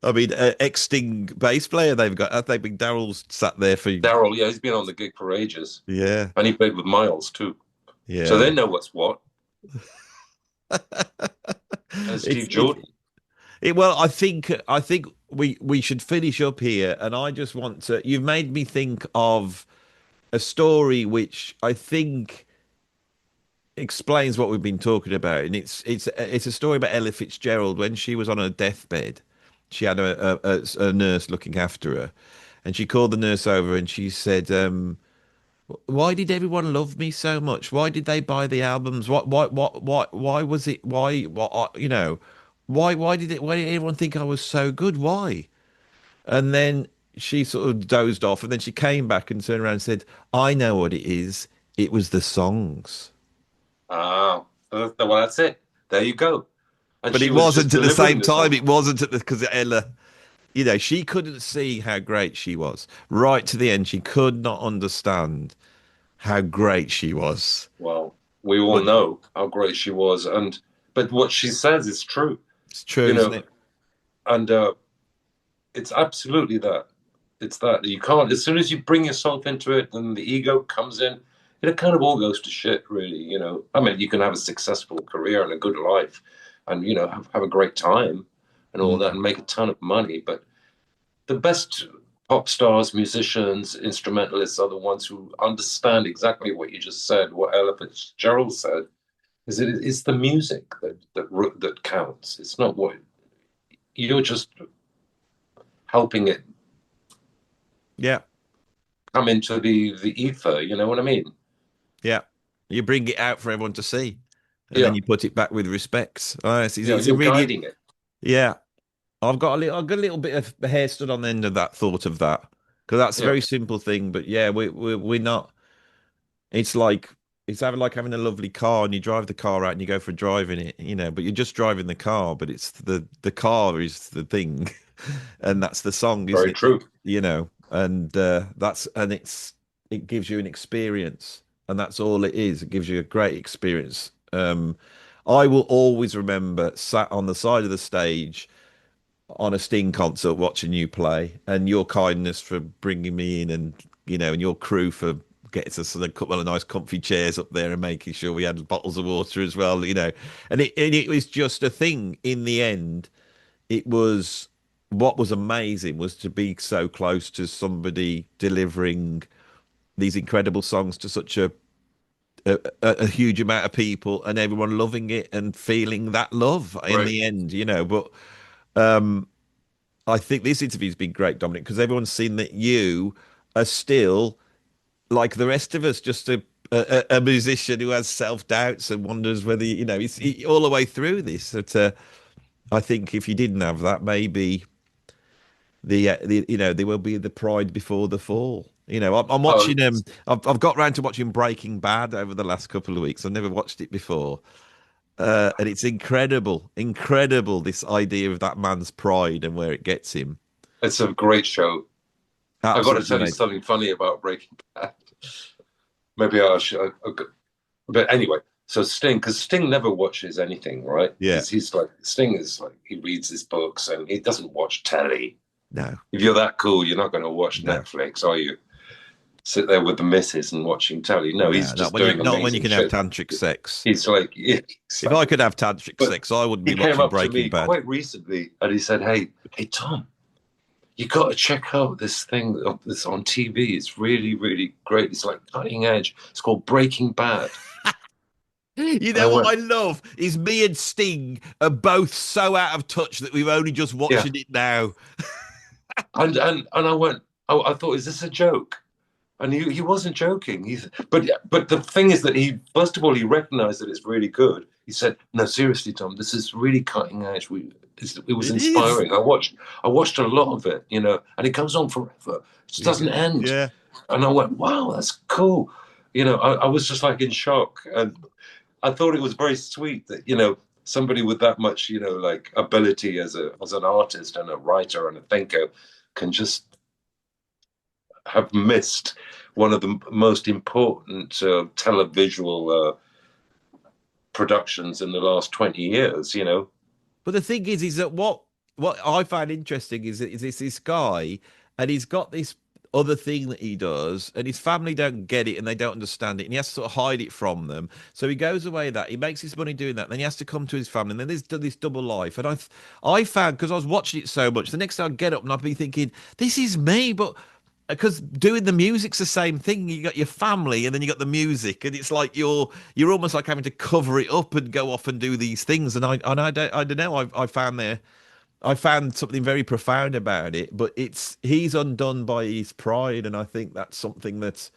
I mean, ex-Sting bass player they've got. I think Daryl's sat there for. Daryl, yeah, he's been on the gig for ages, Yeah, and he played with Miles too, so yeah. they know what's what. And It's Steve Jordan. well, I think we should finish up here, and I just want to. You've made me think of a story which I think explains what we've been talking about, and it's a story about Ella Fitzgerald when she was on her deathbed. She had a nurse looking after her, and she called the nurse over and she said, "Why did everyone love me so much? Why did they buy the albums? Why was it? Why did everyone think I was so good? Why?" And then she sort of dozed off, and then she came back and turned around and said, "I know what it is. It was the songs." Ah, well, that's it. There you go. And But she it was just wasn't at the delivering same the time. songs. It wasn't at the because Ella, she couldn't see how great she was. Right to the end, she could not understand how great she was. Well, we all But know how great she was, but what she says is true, it's true, you isn't know, it? and it's absolutely that. It's that you can't. As soon as you bring yourself into it, then the ego comes in. It kind of all goes to shit, really. I mean, you can have a successful career and a good life, and have a great time and all that, Mm. and make a ton of money. But the best pop stars, musicians, instrumentalists are the ones who understand exactly what you just said, what Ella Fitzgerald said, is it's the music that counts. It's not what you're just helping it Yeah, come into the ether. You know what I mean? yeah. You bring it out for everyone to see, and then Yeah, you put it back with respects. Oh, yeah. it's a You're really, guiding it. yeah. I've got a little bit of hair stood on the end of that thought of that because that's a Yeah, very simple thing. But yeah, we're not. It's like it's having like having a lovely car and you drive the car out and you go for a drive in it, but you're just driving the car, but it's the car is the thing, and that's the song, isn't very it? true. And it gives you an experience, and that's all it is. It gives you a great experience. I will always remember sat on the side of the stage on a Sting concert watching you play, and your kindness for bringing me in, and and your crew for getting us a couple of nice comfy chairs up there and making sure we had bottles of water as well, and it was just a thing in the end. It was what was amazing was to be so close to somebody delivering these incredible songs to such a huge amount of people and everyone loving it and feeling that love in Right. the end, but um I think this interview's been great, Dominic, because everyone's seen that you are still like the rest of us, just a musician who has self doubts and wonders whether all the way through this. That I think if you didn't have that, maybe there will be the pride before the fall. I'm Oh, watching I've got round to watching Breaking Bad over the last couple of weeks. I've never watched it before. And it's incredible, incredible this idea of that man's pride and where it gets him. it's a great show. I got to Absolutely tell you amazing. something funny about Breaking Bad. Maybe I should. But anyway, so Sting, because Sting never watches anything, right? Yeah. He's like Sting is like he reads his books and he doesn't watch telly. No, If you're that cool, you're not going to watch no, Netflix, are you? Sit there with the missus and watching telly. No, no. he's just doing Not when you amazing can have shit. tantric sex. He's like, yeah, If I exactly. could have tantric But sex, I wouldn't he be came watching up to Breaking me Bad. quite recently and he said, hey, Tom, you got to check out this thing that's on TV. It's really, really great. It's like cutting edge. It's called Breaking Bad. You And I know what went, I love is me and Sting are both so out of touch that we've only just yeah. watching it now. And I went, oh, I thought, is this a joke? And he wasn't joking. But the thing is that he first of all he recognized that it's really good. He said, "No, seriously, Tom, this is really cutting edge. It was It is. inspiring. I watched a lot of it, and it goes on forever. It just doesn't end." Yeah. And I went, "Wow, that's cool." I was just like in shock, and I thought it was very sweet that somebody with that much like ability as an artist and a writer and a thinker can just have missed one of the most important televisual productions in the last 20 years. But the thing is that what I find interesting is this guy, and he's got this other thing that he does, and his family don't get it and they don't understand it, and he has to sort of hide it from them. So he goes away that he makes his money doing that, and then he has to come to his family, and then there's this double life. And I found because I was watching it so much, the next time I'd get up and I'd be thinking, this is me, but because doing the music's the same thing. You got your family and then you got the music, and it's like you're almost like having to cover it up and go off and do these things. And I don't know. I found something very profound about it, but he's undone by his pride, and I think that's something that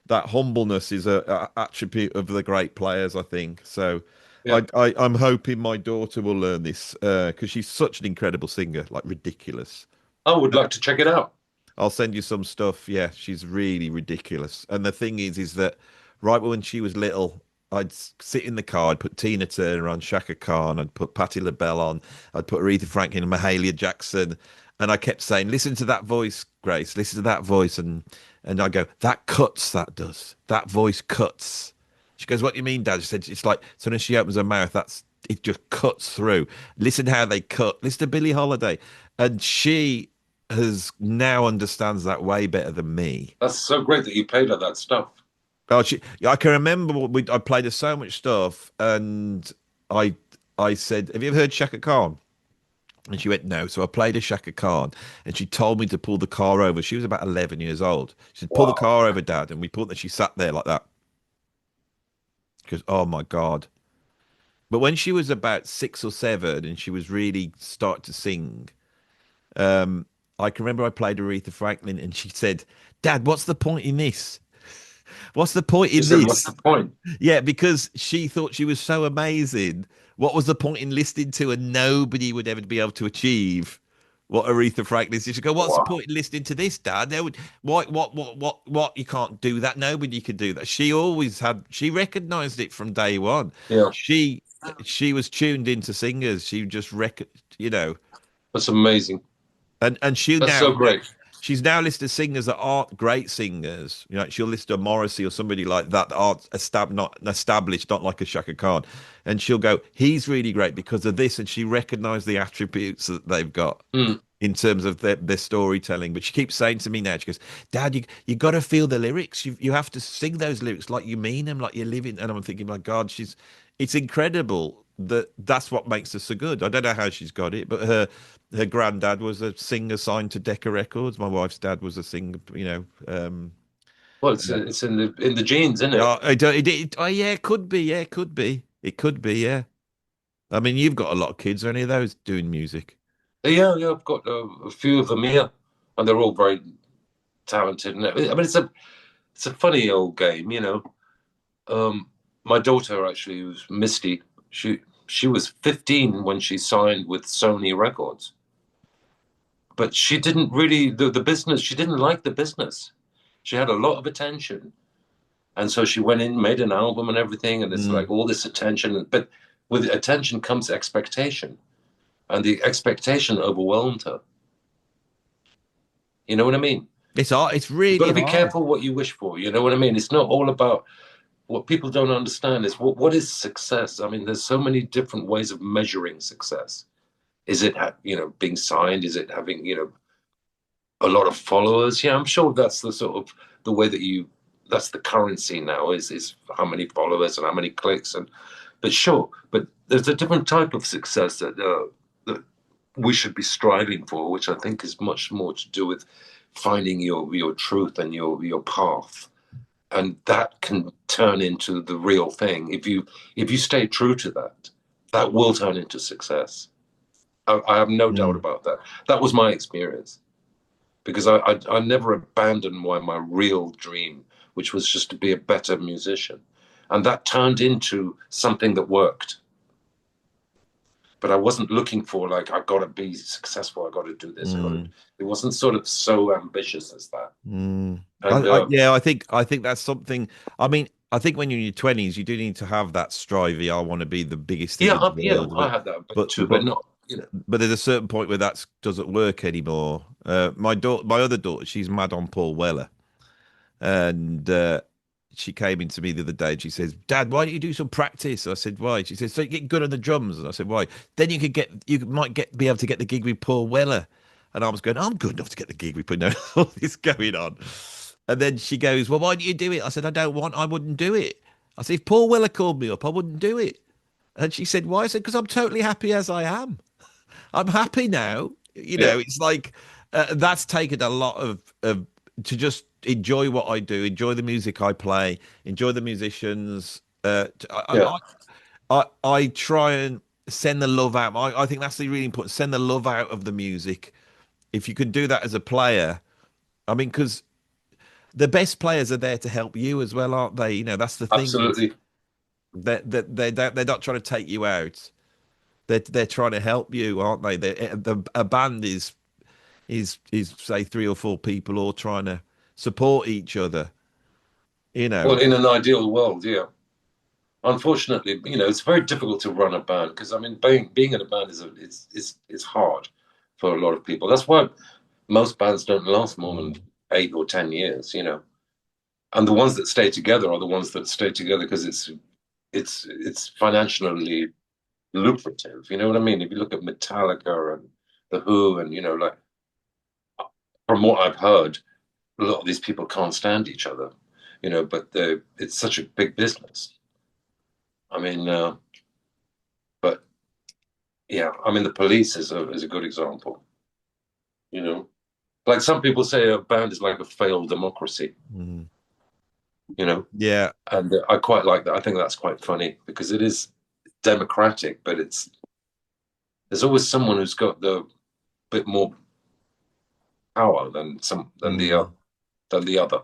humbleness is a attribute of the great players. I think so. Yeah, I'm hoping my daughter will learn this because she's such an incredible singer, like ridiculous. I would like to check it out. I'll send you some stuff. Yeah, she's really ridiculous. And the thing is that right when she was little, I'd sit in the car, I'd put Tina Turner on, Shaka Khan, I'd put Patti LaBelle on, I'd put Aretha Franklin and Mahalia Jackson, and I kept saying, "Listen to that voice, Grace. Listen to that voice," and I go, "That cuts. That does. That voice cuts." She goes, "What do you mean, Dad?" She said, "It's like as soon as she opens her mouth, it just cuts through. Listen how they cut. Listen to Billie Holiday," and she has now understands that way better than me. That's so great that you paid her that stuff. Oh, I can remember I played her so much stuff, and I I said, "Have you ever heard Shaka Khan?" And she went, no. So I played a Shaka Khan and she told me to pull the car over. She was about 11 years old. She said, pull the Wow. car over, Dad. And we pulled, and she sat there like that. Because, oh my God. But when she was about 6 or 7 and she was really start to sing, um, I can remember I played Aretha Franklin and she said, Dad, what's the point in this? What's the point She in said, "What's this? the point?" Yeah, because she thought she was so amazing. What was the point in listening to, and nobody would ever be able to achieve what Aretha Franklin did? She go, "What's the Wow. point in listening to this, Dad? There would what? You can't do that. Nobody could do that." She always had. She recognised it from day one. Yeah, She she was tuned into singers. She just you know, that's amazing. and she That's now so great. she's now listed singers that aren't great singers. You know, she'll list a Morrissey or somebody like that aren't not established, not like a Shaka Khan. And she'll go, he's really great because of this. And she recognised the attributes that they've got Mm. in terms of their storytelling. But she keeps saying to me now, she goes, Dad, you got to feel the lyrics. You have to sing those lyrics like you mean them, like you're living. And I'm thinking, my God, it's incredible that that's what makes her so good. I don't know how she's got it, but her granddad was a singer signed to Decca Records. My wife's dad was a singer, you know. Well, it's in the genes, isn't it? Yeah, oh, yeah, it could be. Yeah, it could be. It could be. Yeah. I mean, you've got a lot of kids. Are any of those doing music? Yeah, yeah. I've got a few of them here, and they're all very talented. And I mean, it's a funny old game, you know. Um, my daughter actually was Misty. She was 15 when she signed with Sony Records, but she didn't really the business. She didn't like the business. She had a lot of attention, and so she went in, made an album and everything, and it's Mm. like all this attention. But with attention comes expectation, and the expectation overwhelmed her. You know what I mean? It's hard. It's You've got really to be hard. careful what you wish for. You know what I mean? It's not all about what people don't understand is what is success. I mean, there's so many different ways of measuring success. Is it being signed? Is it having a lot of followers? Yeah, I'm sure that's the sort of the way that that's the currency now is how many followers and how many clicks but sure, but there's a different type of success that we should be striving for, which I think is much more to do with finding your truth and your path, and that can turn into the real thing if you stay true to that. That will turn into success. I have no doubt Mm. about that. That was my experience because I never abandoned my real dream, which was just to be a better musician, and that turned into something that worked. But I wasn't looking for like I got to be successful. I got to do this. I got to. Mm. It wasn't sort of so ambitious as that. Mm. And Yeah, I think that's something. I mean, I think when you're in your 20s, you do need to have that strivey. I want to be the biggest thing yeah, in the world. I had that a bit But too, but but not. but there's a certain point where that doesn't work anymore. My other daughter, she's mad on Paul Weller, and she came into me the other day and she says, "Dad, why don't you do some practice?" I said, "Why?" She says, "So you get good on the drums." And I said, "Why?" Then you might be able to get the gig with Paul Weller. And I was going, "I'm good enough to get the gig with Paul." No, all this going on. And then she goes, "Well, why don't you do it?" I said, I wouldn't do it. I said, "If Paul Weller called me up, I wouldn't do it." And she said, "Why?" I said, "Because I'm totally happy as I am. I'm happy now." You Yeah, know, it's like that's taken a lot of to just enjoy what I do, enjoy the music I play, enjoy the musicians. yeah, I try and send the love out. I think that's the really important. Send the love out of the music. If you can do that as a player, I mean, because the best players are there to help you as well, aren't they? You know, that's the thing. absolutely. They're not trying to take you out. They're trying to help you, aren't they? A band is say 3 or 4 people all trying to support each other. You know. Well, in an ideal world, yeah. Unfortunately, it's very difficult to run a band because I mean, being in a band is hard for a lot of people. That's why most bands don't last more than 8 or 10 years. And the ones that stay together are the ones that stay together because it's financially lucrative. You know what I mean? If you look at Metallica and the Who, and like from what I've heard, a lot of these people can't stand each other. But it's such a big business. I mean, but Yeah, I mean, the Police is a good example. You know, like some people say, a band is like a failed democracy. Mm. You know, Yeah. and I quite like that. I think that's quite funny because it is democratic, but there's always someone who's got the bit more power Mm. than the other,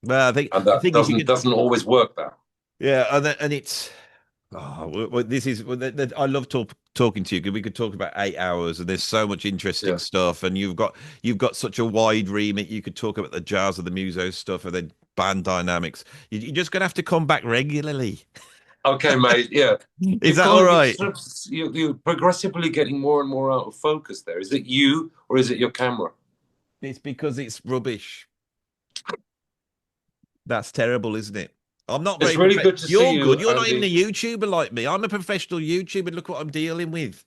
Well, I think and the that thing is, you can, doesn't always work. That yeah, and it's, oh, this is, I love talking to you because we could talk about 8 hours, and there's so much interesting yeah. stuff, and you've got such a wide remit. You could talk about the jazz of the muso stuff, and then band dynamics. You're just gonna have to come back regularly. Okay, mate. Yeah, Is that all right? you're progressively getting more and more out of focus. There is it you or is it your camera? It's because it's rubbish. That's terrible, isn't it? I'm not It's very really prof. good to see You're good. you, You're not even a Andy. YouTuber like me. I'm a professional YouTuber. Look what I'm dealing with.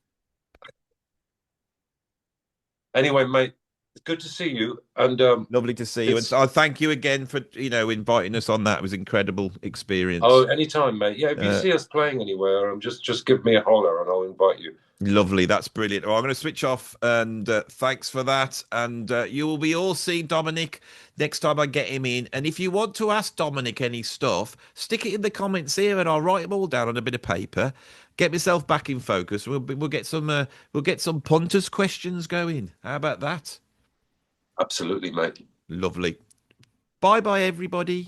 Anyway, mate, it's good to see you, and Lovely to see you. And it's so I thank you again for, inviting us on that. It was an incredible oh, experience. anytime, mate. Yeah, if you Uh, see us playing anywhere, just give me a holler, and I'll invite you. Lovely. That's brilliant. Well, I'm going to switch off and thanks for that. And you will be all seeing Dominic next time I get him in. And if you want to ask Dominic any stuff, stick it in the comments here and I'll write them all down on a bit of paper. Get myself back in focus. We'll get some punters questions going. How about that? Absolutely, mate. Lovely. Bye bye everybody.